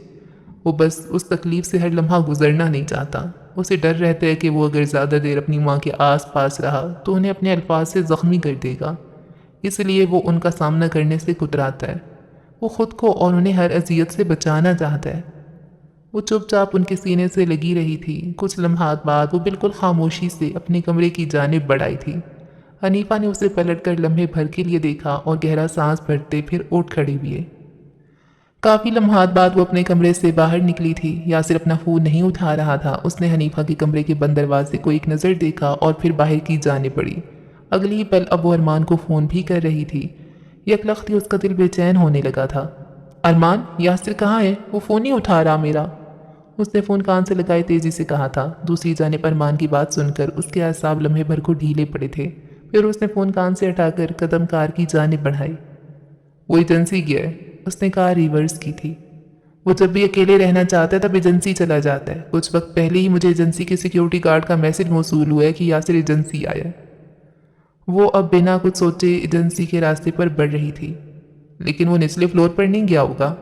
وہ بس اس تکلیف سے ہر لمحہ گزرنا نہیں چاہتا۔ اسے ڈر رہتا ہے کہ وہ اگر زیادہ دیر اپنی ماں کے آس پاس رہا تو انہیں اپنے الفاظ سے زخمی کر دے گا، اس لیے وہ ان کا سامنا کرنے سے کتراتا ہے۔ وہ خود کو اور انہیں ہر اذیت سے بچانا چاہتا ہے۔ وہ چپ چاپ ان کے سینے سے لگی رہی تھی۔ کچھ لمحات بعد وہ بالکل خاموشی سے اپنے کمرے کی جانب بڑھائی تھی۔ حنیفہ نے اسے پلٹ کر لمحے بھر کے لیے دیکھا اور گہرا سانس بھرتے پھر اٹھ کھڑے ہوئے۔ کافی لمحات بعد وہ اپنے کمرے سے باہر نکلی تھی۔ یاسر اپنا فون نہیں اٹھا رہا تھا۔ اس نے حنیفہ کے کمرے کے بند دروازے کو ایک نظر دیکھا اور پھر باہر کی جانب بڑھی۔ اگلی ہی پل اب وہ ارمان کو فون بھی کر رہی تھی۔ یکلختی اس کا دل بے چین ہونے لگا تھا۔ ارمان، یاسر کہاں ہے؟ وہ فون نہیں اٹھا رہا میرا۔ اس نے فون کان سے لگائے تیزی سے کہا تھا۔ دوسری جانب ارمان کی بات سن کر اس کے اعصاب لمحے بھر کو ڈھیلے پڑے تھے۔ پھر اس نے فون کان سے ہٹا کر قدم کار کی جانب بڑھائی۔ وہ ایجنسی گیا ہے، اس نے کار ریورس کی تھی۔ وہ جب بھی اکیلے رہنا چاہتا ہے تب ایجنسی چلا جاتا ہے۔ کچھ وقت پہلے ہی مجھے ایجنسی کے سیکیورٹی گارڈ کا میسج موصول ہوا ہے کہ یاسر ایجنسی آیا ہے۔ وہ اب بنا کچھ سوچے ایجنسی کے راستے پر بڑھ رہی تھی۔ لیکن وہ نچلے فلور پر نہیں گیا ہوگا؟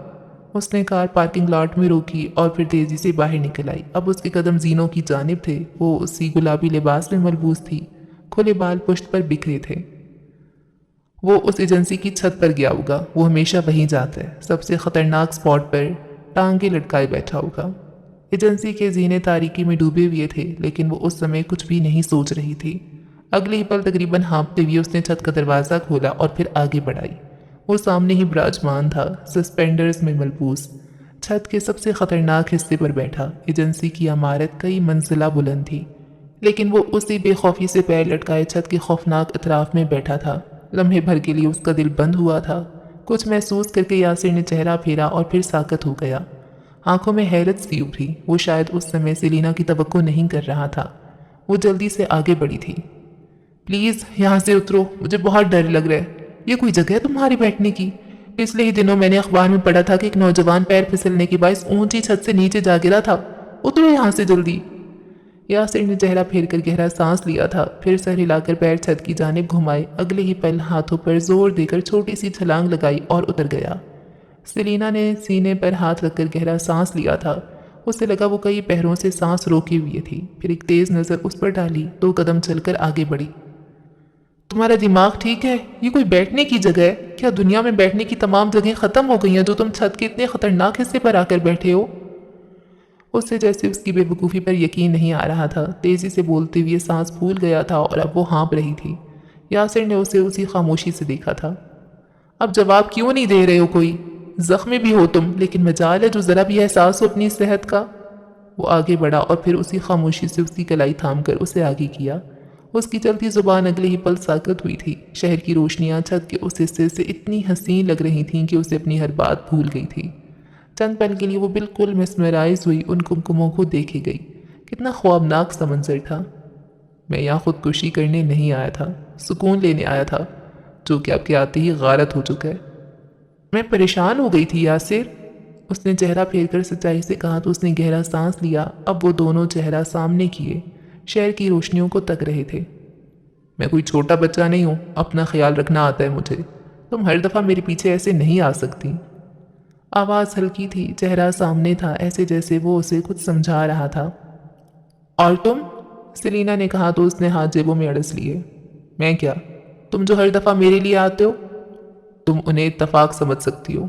اس نے کار پارکنگ لاٹ میں روکی اور پھر تیزی سے باہر نکل آئی۔ اب اس کے قدم زینوں کی جانب تھے۔ وہ اسی گلابی لباس میں ملبوس تھی، کھلے بال پشت پر بکھرے تھے۔ وہ اس ایجنسی کی چھت پر گیا ہوگا۔ وہ ہمیشہ وہیں جاتا ہے، سب سے خطرناک سپاٹ پر ٹانگیں لٹکائے بیٹھا ہوگا۔ ایجنسی کے زینے تاریکی میں ڈوبے ہوئے تھے، لیکن وہ اس سمے کچھ بھی نہیں سوچ رہی تھی۔ اگلی پل تقریباً ہانپتے ہوئے اس نے چھت کا دروازہ کھولا اور پھر آگے بڑھائی۔ وہ سامنے ہی براجمان تھا، سسپینڈرز میں ملبوس، چھت کے سب سے خطرناک حصے پر بیٹھا۔ ایجنسی کی عمارت کئی منزلہ بلند تھی، لیکن وہ اسی بے خوفی سے پیر لٹکائے چھت کے خوفناک اطراف میں بیٹھا تھا۔ لمحے بھر کے لیے اس کا دل بند ہوا تھا۔ کچھ محسوس کر کے یاسر نے چہرہ پھیرا اور پھر ساکت ہو گیا۔ آنکھوں میں حیرت سی ابھری۔ وہ شاید اس سمے سیلینا کی توقع نہیں کر رہا تھا۔ وہ جلدی سے آگے بڑھی تھی۔ پلیز یہاں سے اترو، مجھے بہت ڈر لگ رہا ہے۔ یہ کوئی جگہ ہے تمہاری بیٹھنے کی؟ پچھلے ہی دنوں میں نے اخبار میں پڑھا تھا کہ ایک نوجوان پیر پھسلنے کے باعث اونچی چھت سے نیچے جا گرا تھا۔ اترو یہاں سے جلدی۔ یاسر نے چہرہ پھیر کر گہرا سانس لیا تھا، پھر سر ہلا کر پیر چھت کی جانب گھمائے۔ اگلے ہی پل ہاتھوں پر زور دے کر چھوٹی سی چھلانگ لگائی اور اتر گیا۔ سلینا نے سینے پر ہاتھ رکھ کر گہرا سانس لیا تھا۔ اسے لگا وہ کئی پہروں سے سانس روکے ہوئے تھی۔ پھر ایک تیز نظر اس پر ڈالی، 2 قدم چل کر آگے بڑھی۔ تمہارا دماغ ٹھیک ہے؟ یہ کوئی بیٹھنے کی جگہ ہے؟ کیا دنیا میں بیٹھنے کی تمام جگہیں ختم ہو گئی ہیں جو تم چھت کے اتنے خطرناک حصے پر آ کر بیٹھے ہو؟ اس سے جیسے اس کی بے وقوفی پر یقین نہیں آ رہا تھا۔ تیزی سے بولتے ہوئے سانس پھول گیا تھا اور اب وہ ہانپ رہی تھی۔ یاسر نے اسے اسی خاموشی سے دیکھا تھا۔ اب جواب کیوں نہیں دے رہے ہو؟ کوئی زخمی بھی ہو تم، لیکن مجال ہے جو ذرا بھی احساس ہو اپنی صحت کا۔ وہ آگے بڑھا اور پھر اسی خاموشی سے اس کی کلائی تھام کر اسے آگے کیا۔ اس کی چلتی زبان اگلے ہی پل ساکت ہوئی تھی۔ شہر کی روشنیاں چھت کے اس حصے سے اتنی حسین لگ رہی تھیں کہ اسے اپنی ہر بات بھول گئی تھی۔ چند پل کے لیے وہ بالکل مسمرائز ہوئی ان کمکموں کو دیکھے گئی۔ کتنا خوابناک سا منظر تھا۔ میں یہاں خودکشی کرنے نہیں آیا تھا، سکون لینے آیا تھا، جو کہ آپ کے آتے ہی غارت ہو چکا ہے۔ میں پریشان ہو گئی تھی یاسر، اس نے چہرہ پھیر کر سچائی سے کہا تو اس نے گہرا سانس لیا۔ اب وہ دونوں چہرہ سامنے کیے شہر کی روشنیوں کو تک رہے تھے۔ میں کوئی چھوٹا بچہ نہیں ہوں، اپنا خیال رکھنا آتا ہے مجھے، تم ہر دفعہ میرے پیچھے ایسے نہیں آ سکتی۔ آواز ہلکی تھی، چہرہ سامنے تھا، ایسے جیسے وہ اسے کچھ سمجھا رہا تھا۔ اور تم؟ سلینا نے کہا تو اس نے ہاتھ جیبوں میں اڑس لیے۔ میں کیا؟ تم جو ہر دفعہ میرے لیے آتے ہو۔ تم انہیں اتفاق سمجھ سکتی ہو،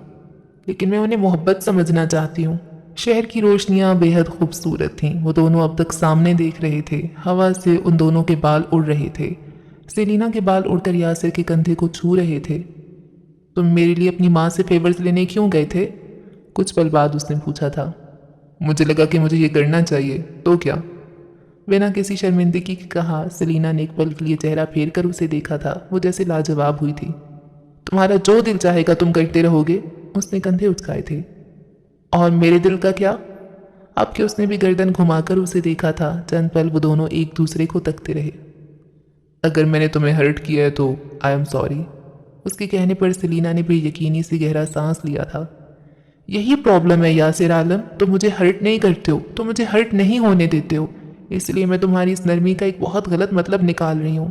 لیکن میں انہیں محبت سمجھنا چاہتی ہوں۔ شہر کی روشنیاں بے حد خوبصورت تھیں۔ وہ دونوں اب تک سامنے دیکھ رہے تھے۔ ہوا سے ان دونوں کے بال اڑ رہے تھے۔ سلینا کے بال اڑ کر یاسر کے کندھے کو چھو رہے تھے۔ تم میرے لیے اپنی ماں سے فیورز لینے کیوں گئے تھے؟ کچھ پل بعد اس نے پوچھا تھا۔ مجھے لگا کہ مجھے یہ کرنا چاہیے، تو کیا؟ بنا کسی شرمندگی کے کہا۔ سلینا نے ایک پل کے لیے چہرہ پھیر کر اسے دیکھا تھا، وہ جیسے لاجواب ہوئی تھی۔ تمہارا جو دل چاہے گا تم کرتے رہو گے؟ اس نے کندھے اچکائے تھے۔ اور میرے دل کا کیا؟ اب کہ اس نے بھی گردن گھما کر اسے دیکھا تھا۔ چند پل وہ دونوں ایک دوسرے کو تکتے رہے۔ اگر میں نے تمہیں ہرٹ کیا ہے تو آئی ایم سوری۔ اس کے کہنے پر سلینا نے بھی یقینی سے گہرا سانس لیا تھا۔ یہی پرابلم ہے یاسر عالم، تم مجھے ہرٹ نہیں کرتے ہو، تم مجھے ہرٹ نہیں ہونے دیتے ہو، اس لیے میں تمہاری اس نرمی کا ایک بہت غلط مطلب نکال رہی ہوں۔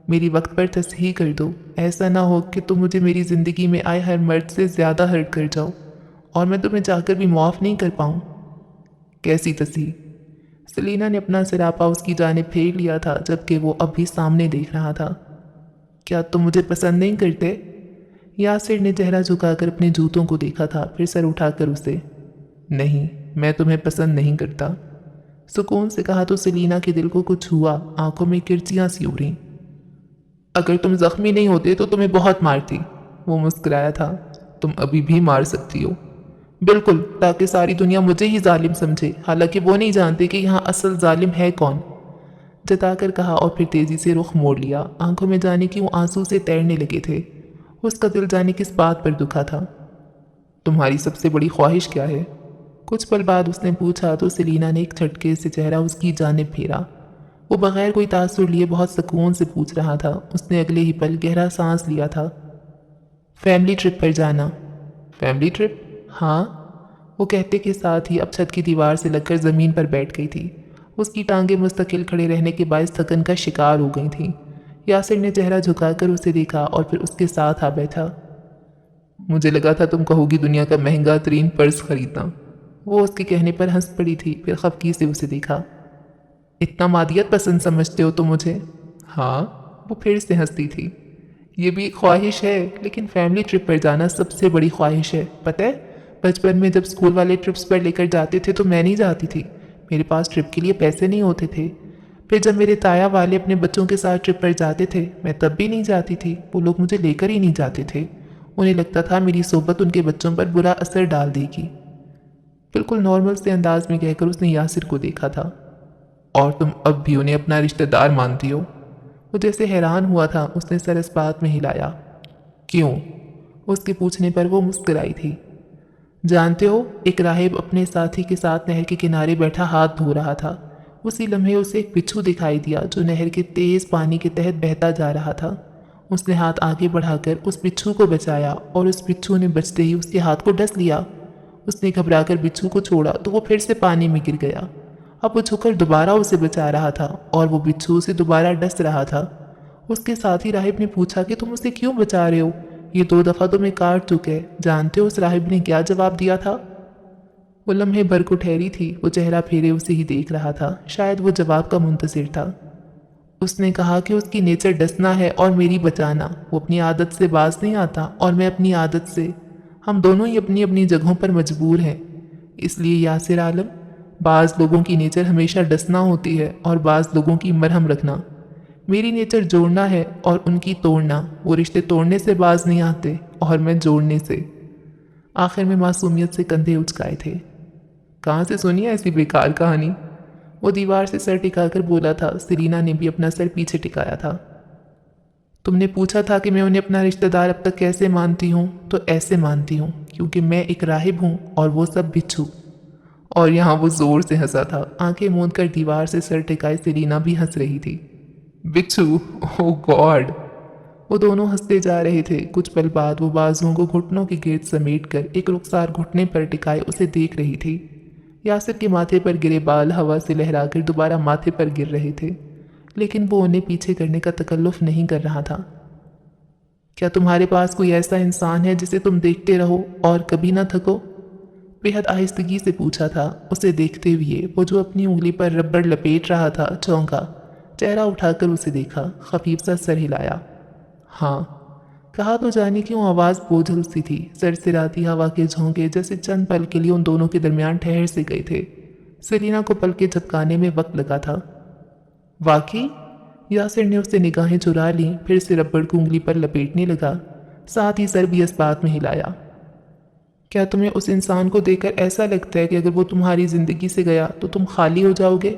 میری وقت پر تصحیح کر دو، ایسا نہ ہو کہ تم مجھے میری زندگی میں آئے ہر مرد سے زیادہ ہرٹ کر جاؤ اور میں تمہیں چاہ کر بھی معاف نہیں کر پاؤں۔ کیسی تصحیح؟ سلینا نے اپنا سراپا اس کی جانب پھیر لیا تھا جبکہ وہ اب بھی سامنے دیکھ رہا تھا۔ کیا تم مجھے پسند نہیں کرتے؟ یاسر نے چہرہ جھکا کر اپنے جوتوں کو دیکھا تھا، پھر سر اٹھا کر اسے۔ نہیں، میں تمہیں پسند نہیں کرتا، سکون سے کہا تو سلینا کے دل کو کچھ ہوا، آنکھوں میں کرچیاں سی اڑیں۔ اگر تم زخمی نہیں ہوتے تو تمہیں بہت مارتی، وہ مسکرایا تھا۔ تم ابھی بھی مار سکتی ہو، بالکل، تاکہ ساری دنیا مجھے ہی ظالم سمجھے، حالانکہ وہ نہیں جانتے کہ یہاں اصل ظالم ہے کون، جتا کر کہا اور پھر تیزی سے رخ موڑ لیا۔ آنکھوں میں جانے کی وہ آنسو سے تیرنے لگے تھے۔ اس کا دل جانے کس بات پر دکھا تھا۔ تمہاری سب سے بڑی خواہش کیا ہے؟ کچھ پل بعد اس نے پوچھا تو سلینا نے ایک جھٹکے سے چہرہ اس کی جانب پھیرا۔ وہ بغیر کوئی تاثر لیے بہت سکون سے پوچھ رہا تھا۔ اس نے اگلے ہی پل گہرا سانس لیا تھا۔ فیملی ٹرپ پر جانا۔ Family trip? ہاں، وہ کہتے کے ساتھ ہی اب چھت کی دیوار سے لگ کر زمین پر بیٹھ گئی تھی۔ اس کی ٹانگیں مستقل کھڑے رہنے کے باعث تھکن کا شکار ہو گئی تھیں۔ یاسر نے چہرہ جھکا کر اسے دیکھا اور پھر اس کے ساتھ آ بیٹھا۔ مجھے لگا تھا تم کہو گی دنیا کا مہنگا ترین پرس خریدنا۔ وہ اس کے کہنے پر ہنس پڑی تھی، پھر خفگی سے اسے دیکھا۔ اتنا مادیت پسند سمجھتے ہو تم مجھے؟ ہاں، وہ پھر سے ہنستی تھی۔ یہ بھی ایک خواہش ہے، لیکن فیملی ٹرپ پر جانا سب سے بڑی خواہش ہے، پتہ ہے؟ بچپن میں جب اسکول والے ٹرپس پر لے کر جاتے تھے تو میں نہیں جاتی تھی، میرے پاس ٹرپ کے لیے پیسے نہیں ہوتے تھے۔ پھر جب میرے تایا والے اپنے بچوں کے ساتھ ٹرپ پر جاتے تھے میں تب بھی نہیں جاتی تھی، وہ لوگ مجھے لے کر ہی نہیں جاتے تھے، انہیں لگتا تھا میری صحبت ان کے بچوں پر برا اثر ڈال دے گی۔ بالکل نارمل سے انداز میں کہہ کر اس نے یاسر کو دیکھا تھا۔ اور تم اب بھی انہیں اپنا رشتہ دار مانتی ہو؟ وہ جیسے حیران ہوا تھا، اس نے سر اس بات میں ہلایا۔ کیوں؟ اس کے پوچھنے پر وہ مسکرائی تھی۔ جانتے ہو، ایک راہب اپنے ساتھی کے ساتھ نہر کے کنارے بیٹھا ہاتھ دھو رہا تھا۔ اسی لمحے اسے ایک بچھو دکھائی دیا جو نہر کے تیز پانی کے تحت بہتا جا رہا تھا۔ اس نے ہاتھ آگے بڑھا کر اس بچھو کو بچایا اور اس بچھو نے بچتے ہی اس کے ہاتھ کو ڈس لیا۔ اس نے گھبرا کر بچھو کو چھوڑا تو وہ پھر سے پانی میں گر گیا۔ اب وہ جھک کر دوبارہ اسے بچا رہا تھا اور وہ بچھو اسے دوبارہ ڈس رہا تھا۔ اس کے ساتھی راہب نے پوچھا کہ تم اسے کیوں بچا رہے ہو؟ یہ 2 دفعہ تو میں کاٹ چکے. جانتے ہو اس راہب نے کیا جواب دیا تھا؟ وہ لمحے بھر کو ٹھہری تھی. وہ چہرہ پھیرے اسے ہی دیکھ رہا تھا. شاید وہ جواب کا منتظر تھا. اس نے کہا کہ اس کی نیچر ڈسنا ہے اور میری بچانا. وہ اپنی عادت سے باز نہیں آتا اور میں اپنی عادت سے. ہم دونوں ہی اپنی اپنی جگہوں پر مجبور ہیں. اس لیے یاسر عالم، بعض لوگوں کی نیچر ہمیشہ ڈسنا ہوتی ہے اور بعض لوگوں کی مرہم رکھنا. میری نیچر جوڑنا ہے اور ان کی توڑنا. وہ رشتے توڑنے سے باز نہیں آتے اور میں جوڑنے سے. آخر میں معصومیت سے کندھے اچکائے تھے. کہاں سے سنی ہے ایسی بیکار کہانی؟ وہ دیوار سے سر ٹکا کر بولا تھا. سیرینا نے بھی اپنا سر پیچھے ٹکایا تھا. تم نے پوچھا تھا کہ میں انہیں اپنا رشتہ دار اب تک کیسے مانتی ہوں؟ تو ایسے مانتی ہوں کیونکہ میں ایک راہب ہوں اور وہ سب بچھو. اور یہاں وہ زور سے ہنسا تھا. آنکھیں موند کر دیوار سے سر ٹکائے سیرینا بھی ہنس رہی تھی. بچھو؟ او گاڈ! وہ دونوں ہنستے جا رہے تھے. کچھ پل بعد وہ بازوؤں کو گھٹنوں کے گرد سمیٹ کر ایک رخسار گھٹنے پر ٹکائے اسے دیکھ رہی تھی. یاسر کے ماتھے پر گرے بال ہوا سے لہرا کر دوبارہ ماتھے پر گر رہے تھے، لیکن وہ انہیں پیچھے کرنے کا تکلف نہیں کر رہا تھا. کیا تمہارے پاس کوئی ایسا انسان ہے جسے تم دیکھتے رہو اور کبھی نہ تھکو؟ بے حد آہستگی سے پوچھا تھا. اسے دیکھتے ہوئے وہ جو اپنی انگلی پر ربڑ لپیٹ رہا تھا چونکا. چہرہ اٹھا کر اسے دیکھا. خفیف سا سر ہلایا. ہاں. کہا تو جانے کیوں آواز بوجھل سی تھی. سرسراتی ہوا کے جھونکے جیسے چند پل کے لیے ان دونوں کے درمیان ٹھہر سے گئے تھے. سیرینا کو پل کے جھپکانے میں وقت لگا تھا. واقعی؟ یاسر نے اس سے نگاہیں چرا لیں، پھر سے ربڑ کو انگلی پر لپیٹنے لگا، ساتھ ہی سر بھی اس بات میں ہلایا. کیا تمہیں اس انسان کو دیکھ کر ایسا لگتا ہے کہ اگر وہ تمہاری زندگی سے گیا تو تم خالی ہو جاؤ گے؟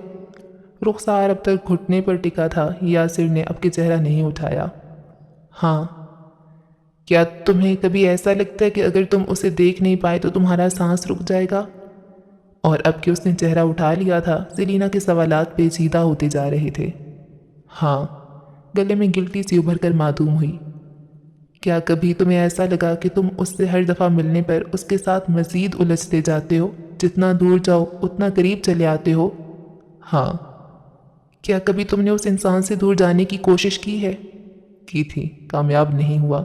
رخسار اب تک گھٹنے پر ٹکا تھا. یاسر نے اب کے چہرہ نہیں اٹھایا. ہاں. کیا تمہیں کبھی ایسا لگتا ہے کہ اگر تم اسے دیکھ نہیں پائے تو تمہارا سانس رک جائے گا؟ اور اب کہ اس نے چہرہ اٹھا لیا تھا، سیرینا کے سوالات پیچیدہ ہوتے جا رہے تھے. ہاں. گلے میں گلٹی سی ابھر کر معدوم ہوئی. کیا کبھی تمہیں ایسا لگا کہ تم اس سے ہر دفعہ ملنے پر اس کے ساتھ مزید الجھتے جاتے ہو؟ جتنا دور جاؤ اتنا قریب چلے آتے ہو. ہاں. کیا کبھی تم نے اس انسان سے دور جانے کی کوشش کی ہے؟ کی تھی، کامیاب نہیں ہوا.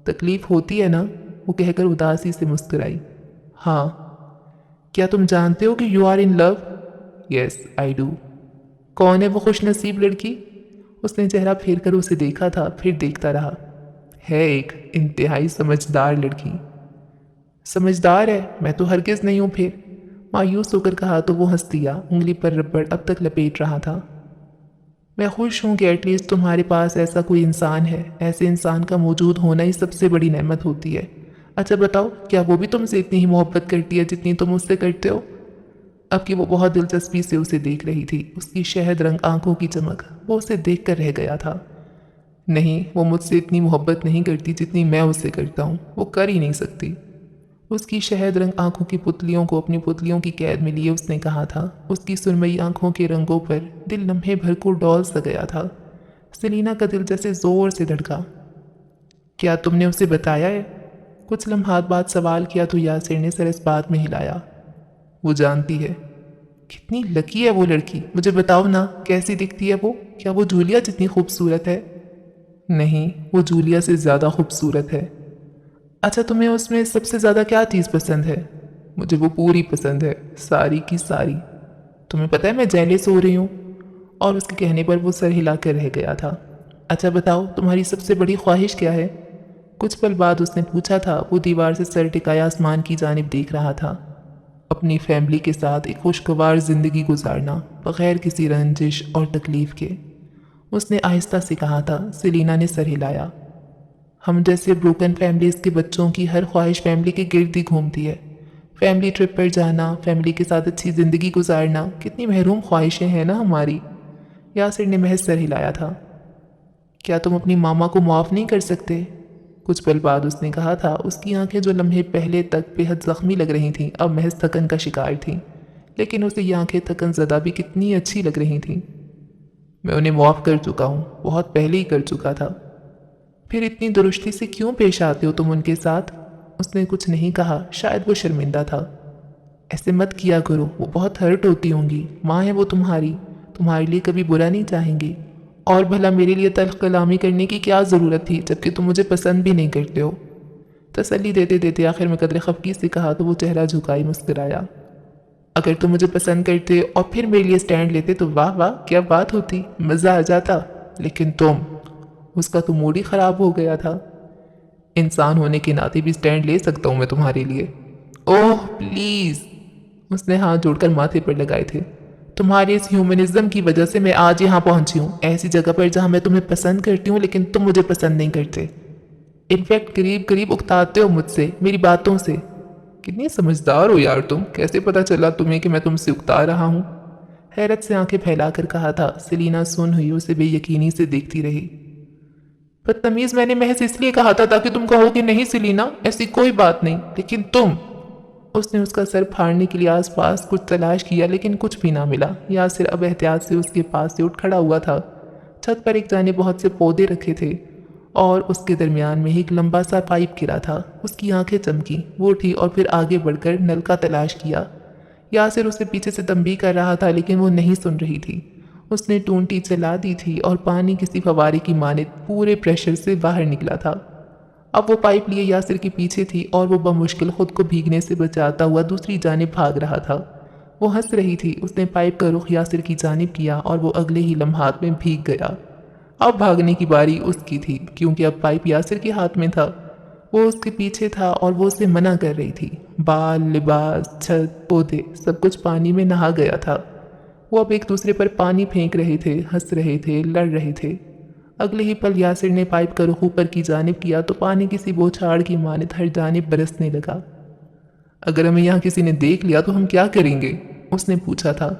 تکلیف ہوتی ہے نا؟ وہ کہہ کر اداسی سے مسکرائی. ہاں. کیا تم جانتے ہو کہ you are in love? Yes I do. کون ہے وہ خوش نصیب لڑکی؟ اس نے چہرہ پھیر کر اسے دیکھا تھا، پھر دیکھتا رہا. ہے ایک انتہائی سمجھدار لڑکی. سمجھدار ہے؟ میں تو ہرگز نہیں ہوں. پھر مایوس ہو کر کہا تو وہ ہنس دیا. انگلی پر ربڑ اب تک لپیٹ رہا تھا. میں خوش ہوں کہ ایٹ لیسٹ تمہارے پاس ایسا کوئی انسان ہے. ایسے انسان کا موجود ہونا ہی سب سے بڑی نعمت ہوتی ہے. اچھا بتاؤ، کیا وہ بھی تم سے اتنی ہی محبت کرتی ہے جتنی تم اس سے کرتے ہو؟ اب کہ وہ بہت دلچسپی سے اسے دیکھ رہی تھی. اس کی شہد رنگ آنکھوں کی چمک، وہ اسے دیکھ کر رہ گیا تھا. نہیں، وہ مجھ سے اتنی محبت نہیں کرتی جتنی میں اس سے کرتا ہوں. وہ کر ہی نہیں سکتی. اس کی شہد رنگ آنکھوں کی پتلیوں کو اپنی پتلیوں کی قید میں لیے اس نے کہا تھا. اس کی سرمئی آنکھوں کے رنگوں پر دل لمحے بھر کو ڈول سا گیا تھا. سیلینا کا دل جیسے زور سے دھڑکا. کیا تم نے اسے بتایا ہے؟ کچھ لمحات بعد سوال کیا تو یاسر نے سر اس بات میں ہلایا. وہ جانتی ہے. کتنی لکی ہے وہ لڑکی. مجھے بتاؤ نا، کیسی دکھتی ہے وہ؟ کیا وہ جولیا جتنی خوبصورت ہے؟ نہیں، وہ جولیا سے زیادہ خوبصورت ہے. اچھا، تمہیں اس میں سب سے زیادہ کیا چیز پسند ہے؟ مجھے وہ پوری پسند ہے، ساری کی ساری. تمہیں پتہ ہے میں جیلس ہو رہی ہوں. اور اس کے کہنے پر وہ سر ہلا کر رہ گیا تھا. اچھا بتاؤ، تمہاری سب سے بڑی خواہش کیا ہے؟ کچھ پل بعد اس نے پوچھا تھا. وہ دیوار سے سر ٹکایا آسمان کی جانب دیکھ رہا تھا. اپنی فیملی کے ساتھ ایک خوشگوار زندگی گزارنا، بغیر کسی رنجش اور تکلیف کے. اس نے آہستہ سے کہا تھا. سیلینا نے سر ہلایا. ہم جیسے بروکن فیملیز کے بچوں کی ہر خواہش فیملی کے گرد ہی گھومتی ہے. فیملی ٹرپ پر جانا، فیملی کے ساتھ اچھی زندگی گزارنا، کتنی محروم خواہشیں ہیں نا ہماری. یاسر نے محض سر ہلایا تھا. کیا تم اپنی ماما کو معاف نہیں کر سکتے؟ کچھ پل بعد اس نے کہا تھا. اس کی آنکھیں جو لمحے پہلے تک بے حد زخمی لگ رہی تھیں اب محض تھکن کا شکار تھیں، لیکن اسے یہ آنکھیں تھکن زدہ بھی کتنی اچھی لگ رہی تھیں. میں انہیں معاف کر چکا ہوں، بہت پہلے ہی کر چکا تھا. پھر اتنی درستی سے کیوں پیش آتے ہو تم ان کے ساتھ؟ اس نے کچھ نہیں کہا. شاید وہ شرمندہ تھا. ایسے مت کیا کرو، وہ بہت ہرٹ ہوتی ہوں گی. ماں ہے وہ تمہاری، تمہارے لیے کبھی برا نہیں چاہیں گی. اور بھلا میرے لیے تلخ کلامی کرنے کی کیا ضرورت تھی جبکہ تم مجھے پسند بھی نہیں کرتے ہو؟ تسلی دیتے دیتے آخر میں قدر خفگی سے کہا تو وہ چہرہ جھکائی مسکرایا۔ اگر تم مجھے پسند کرتے اور پھر میرے لیے سٹینڈ لیتے تو واہ واہ کیا بات ہوتی، مزہ آ جاتا، لیکن تم، اس کا تو موڈ ہی خراب ہو گیا تھا۔ انسان ہونے کے ناطے بھی سٹینڈ لے سکتا ہوں میں تمہارے لیے۔ اوہ پلیز، اس نے ہاتھ جوڑ کر ماتھے پر لگائے تھے۔ تمہارے اس ہیومنزم کی وجہ سے میں آج یہاں پہنچی ہوں، ایسی جگہ پر جہاں میں تمہیں پسند کرتی ہوں لیکن تم مجھے پسند نہیں کرتے۔ انفیکٹ قریب قریب اکتاتے ہو مجھ سے، میری باتوں سے۔ کتنی سمجھدار ہو یار تم، کیسے پتا چلا تمہیں کہ میں تم سے اکتا رہا ہوں؟ حیرت سے آنکھیں پھیلا کر کہا تھا۔ سیلینا سن ہوئی اسے بے یقینی سے دیکھتی رہی۔ بدتمیز، میں نے محض اس لیے کہا تھا تاکہ تم کہو کہ نہیں سیلینا ایسی کوئی بات نہیں، لیکن تم۔ اس نے اس کا سر پھاڑنے کے لیے آس پاس کچھ تلاش کیا لیکن کچھ بھی نہ ملا۔ یاسر اب احتیاط سے اس کے پاس سے اٹھ کھڑا ہوا تھا۔ چھت پر ایک جانب بہت سے پودے رکھے تھے اور اس کے درمیان میں ایک لمبا سا پائپ گرا تھا۔ اس کی آنکھیں چمکی، وہ اٹھی اور پھر آگے بڑھ کر نل کا تلاش کیا۔ یاسر اسے پیچھے سے تنبیہ کر رہا تھا لیکن وہ نہیں سن رہی تھی۔ اس نے ٹونٹی چلا دی تھی اور پانی کسی فوارے کی مانند پورے پریشر سے باہر نکلا تھا۔ اب وہ پائپ لیے یاسر کے پیچھے تھی اور وہ بمشکل خود کو بھیگنے سے بچاتا ہوا دوسری جانب بھاگ رہا تھا۔ وہ ہنس رہی تھی۔ اس نے پائپ کا رخ یاسر کی جانب کیا اور وہ اگلے ہی لمحات میں بھیگ گیا۔ اب بھاگنے کی باری اس کی تھی کیونکہ اب پائپ یاسر کے ہاتھ میں تھا۔ وہ اس کے پیچھے تھا اور وہ اسے منع کر رہی تھی۔ بال، لباس، چھت، پودے، سب کچھ پانی میں نہا گیا تھا۔ وہ اب ایک دوسرے پر پانی پھینک رہے تھے، ہنس رہے تھے، لڑ رہے تھے۔ اگلے ہی پل یاسر نے پائپ کا رخ اوپر کی جانب کیا تو پانی کسی بوچھاڑ کی مانند ہر جانب برسنے لگا۔ اگر ہمیں یہاں کسی نے دیکھ لیا تو ہم کیا کریں گے؟ اس نے پوچھا تھا،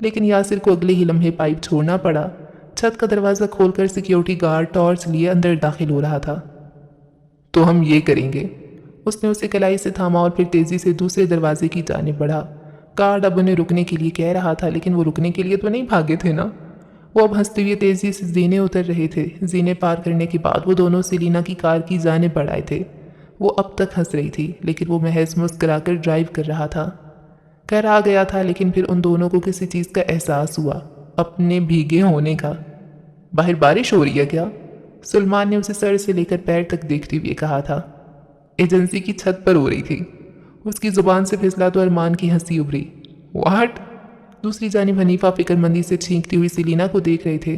لیکن یاسر کو اگلے ہی لمحے پائپ چھوڑنا پڑا۔ چھت کا دروازہ کھول کر سیکیورٹی گارڈ ٹارچ لیے اندر داخل ہو رہا تھا۔ تو ہم یہ کریں گے۔ اس نے اسے کلائی سے تھاما اور پھر تیزی سے دوسرے دروازے کی جانب بڑھا۔ گارڈ اب انہیں رکنے کے لیے کہہ رہا تھا لیکن وہ رکنے کے لیے تو نہیں بھاگے تھے نا۔ وہ اب ہنستے ہوئے تیزی سے زینے اتر رہے تھے۔ زینے پار کرنے کے بعد وہ دونوں سیلینا کی کار کی جانب بڑھائے تھے۔ وہ اب تک ہنس رہی تھی لیکن وہ محض مسکرا کر ڈرائیو کر رہا تھا۔ گھر آ گیا تھا لیکن پھر ان دونوں کو کسی چیز کا احساس ہوا، اپنے بھیگے ہونے کا۔ باہر بارش ہو رہی ہے کیا؟ سلمان نے اسے سر سے لے کر پیر تک دیکھتے ہوئے کہا تھا۔ ایجنسی کی چھت پر ہو رہی تھی۔ اس کی زبان سے پھسلا تو ارمان کی ہنسی ابھری۔ واٹ؟ دوسری جانب حنیفہ فکر مندی سے چھینکتی ہوئی سیلینا کو دیکھ رہے تھے۔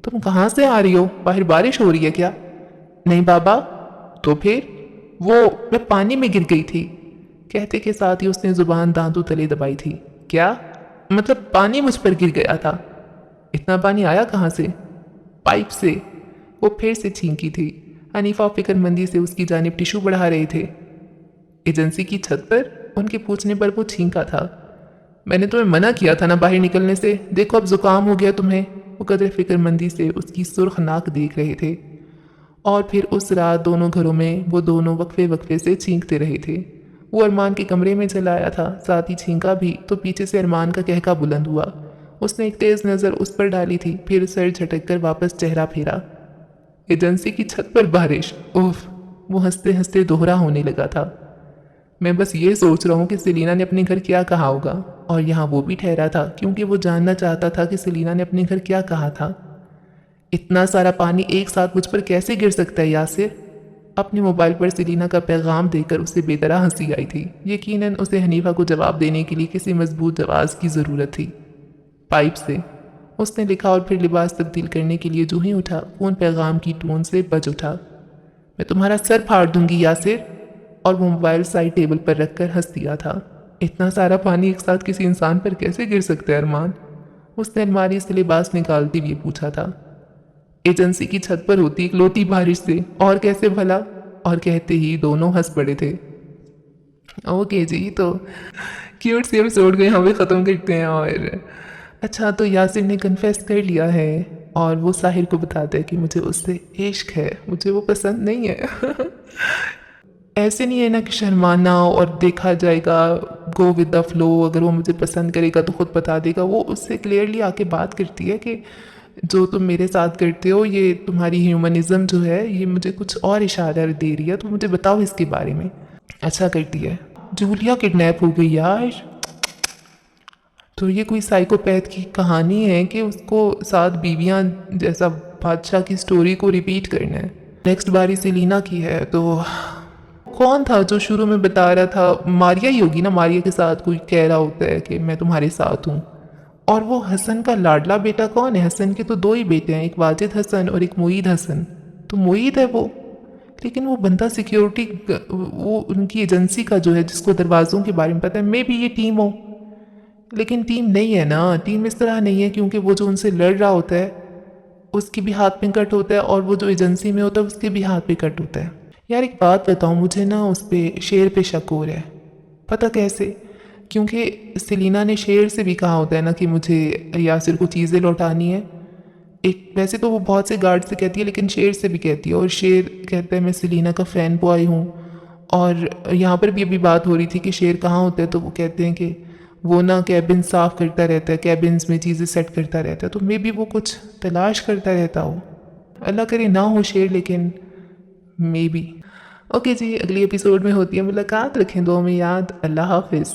تم کہاں سے آ رہی ہو؟ باہر بارش ہو رہی ہے کیا؟ نہیں بابا۔ تو پھر؟ میں پانی میں گر گئی تھی، کہتے کے ساتھ ہی اس نے زبان دانتوں تلے دبائی تھی۔ کیا؟ مطلب پانی مجھ پر گر گیا تھا۔ اتنا پانی آیا کہاں سے؟ پائپ سے۔ وہ پھر سے چھینکی تھی۔ حنیفہ فکر مندی سے اس کی جانب ٹشو بڑھا رہے تھے۔ ایجنسی کی چھت پر؟ ان کے پوچھنے پر وہ چھینکا تھا۔ میں نے تمہیں منع کیا تھا نا باہر نکلنے سے، دیکھو اب زکام ہو گیا تمہیں۔ وہ قدر فکر مندی سے اس کی سرخ ناک دیکھ رہے تھے۔ اور پھر اس رات دونوں گھروں میں وہ دونوں وقفے وقفے سے چھینکتے رہے تھے۔ وہ ارمان کے کمرے میں چلا آیا تھا، ساتھ ہی چھینکا بھی تو پیچھے سے ارمان کا کہکا بلند ہوا۔ اس نے ایک تیز نظر اس پر ڈالی تھی، پھر سر جھٹک کر واپس چہرہ پھیرا۔ ایجنسی کی چھت پر بارش؟ اوف! وہ ہنستے ہنستے دوہرا ہونے لگا تھا۔ میں بس یہ سوچ رہا ہوں کہ سیلینا نے اپنے گھر کیا کہا ہوگا، اور یہاں وہ بھی ٹھہرا تھا کیونکہ وہ جاننا چاہتا تھا کہ سیلینا نے اپنے گھر کیا کہا تھا۔ اتنا سارا پانی ایک ساتھ مجھ پر کیسے گر سکتا ہے یاسر؟ اپنے موبائل پر سیلینا کا پیغام دے کر اسے بے طرح ہنسی آئی تھی۔ یقیناً اسے حنیفہ کو جواب دینے کے لیے کسی مضبوط جواز کی ضرورت تھی۔ پائپ سے، اس نے لکھا اور پھر لباس تبدیل کرنے کے لیے جو ہی اٹھا، فون پیغام کی ٹون سے بج اٹھا۔ میں تمہارا سر پھاڑ دوں گی یاسر۔ اور وہ موبائل سائڈ ٹیبل پر رکھ کر ہنس دیا تھا۔ اتنا سارا پانی ایک ساتھ کسی انسان پر کیسے گر سکتا ہے ارمان؟ اس نے الماری سے لباس نکالتے ہوئے پوچھا تھا۔ ایجنسی کی چھت پر ہوتی اکلوتی بارش سے، اور کیسے بھلا؟ اور کہتے ہی دونوں ہنس پڑے تھے۔ اوکے جی، تو کیوٹ سی ایپیسوڈ کو یہاں پہ ختم کرتے ہیں۔ اور اچھا، تو یاسر نے کنفیس کر لیا ہے اور وہ ساحر کو بتاتا ہے کہ مجھے اس سے عشق ہے، مجھے وہ پسند نہیں ہے۔ ایسے نہیں ہے نا کہ شرمانا اور دیکھا جائے گا، گو ود دا فلو، اگر وہ مجھے پسند کرے گا تو خود بتا دے گا۔ وہ اس سے کلیئرلی آ کے بات کرتی ہے کہ جو تم میرے ساتھ کرتے ہو، یہ تمہاری ہیومنزم جو ہے یہ مجھے کچھ اور اشارہ دے رہی ہے، تو مجھے بتاؤ اس کے بارے میں۔ اچھا کرتی ہے۔ جولیا کڈنیپ ہو گئی یار۔ تو یہ کوئی سائیکوپیتھ کی کہانی ہے کہ اس کو 7 بیویاں جیسا بادشاہ کی سٹوری کو ریپیٹ کرنا ہے؟ نیکسٹ باری سیلینا کی ہے، تو کون تھا جو شروع میں بتا رہا تھا؟ ماریا ہی ہوگی نا، ماریا کے ساتھ کوئی کہہ رہا ہوتا ہے کہ میں تمہارے ساتھ ہوں۔ اور وہ حسن کا لاڈلا بیٹا کون ہے؟ حسن کے تو 2 ہی بیٹے ہیں، ایک واجد حسن اور ایک معید حسن۔ تو معید ہے وہ، لیکن وہ بندہ سیکیورٹی، وہ ان کی ایجنسی کا جو ہے جس کو دروازوں کے بارے میں پتہ ہے، مے بی یہ ٹیم ہو، لیکن ٹیم نہیں ہے نا، ٹیم اس طرح نہیں ہے، کیونکہ وہ جو ان سے لڑ رہا ہوتا ہے اس کی بھی ہاتھ پہ کٹ ہوتا ہے، اور وہ جو ایجنسی میں ہوتا ہے اس کے بھی ہاتھ پہ کٹ ہوتا ہے۔ یار ایک بات بتاؤں، مجھے نا اس پہ شیر پہ شک ہو رہا ہے۔ پتہ کیسے؟ کیونکہ سیلینا نے شیر سے بھی کہا ہوتا ہے نا کہ مجھے یاسر کو چیزیں لوٹانی ہے۔ ایک ویسے تو وہ بہت سے گارڈ سے کہتی ہے، لیکن شیر سے بھی کہتی ہے، اور شیر کہتا ہے میں سیلینا کا فین بوائے ہوں۔ اور یہاں پر بھی ابھی بات ہو رہی تھی کہ شیر کہاں ہوتا ہے، تو وہ کہتے ہیں کہ وہ نا کیبن صاف کرتا رہتا ہے، کیبنز میں چیزیں سیٹ کرتا رہتا ہے، تو مے بی وہ کچھ تلاش کرتا رہتا ہو۔ اللہ کرے نہ ہو شیر، لیکن مے بی۔ اوکے جی، اگلی ایپیسوڈ میں ہوتی ہے ملاقات، رکھیں دعاؤں میں یاد۔ اللہ حافظ۔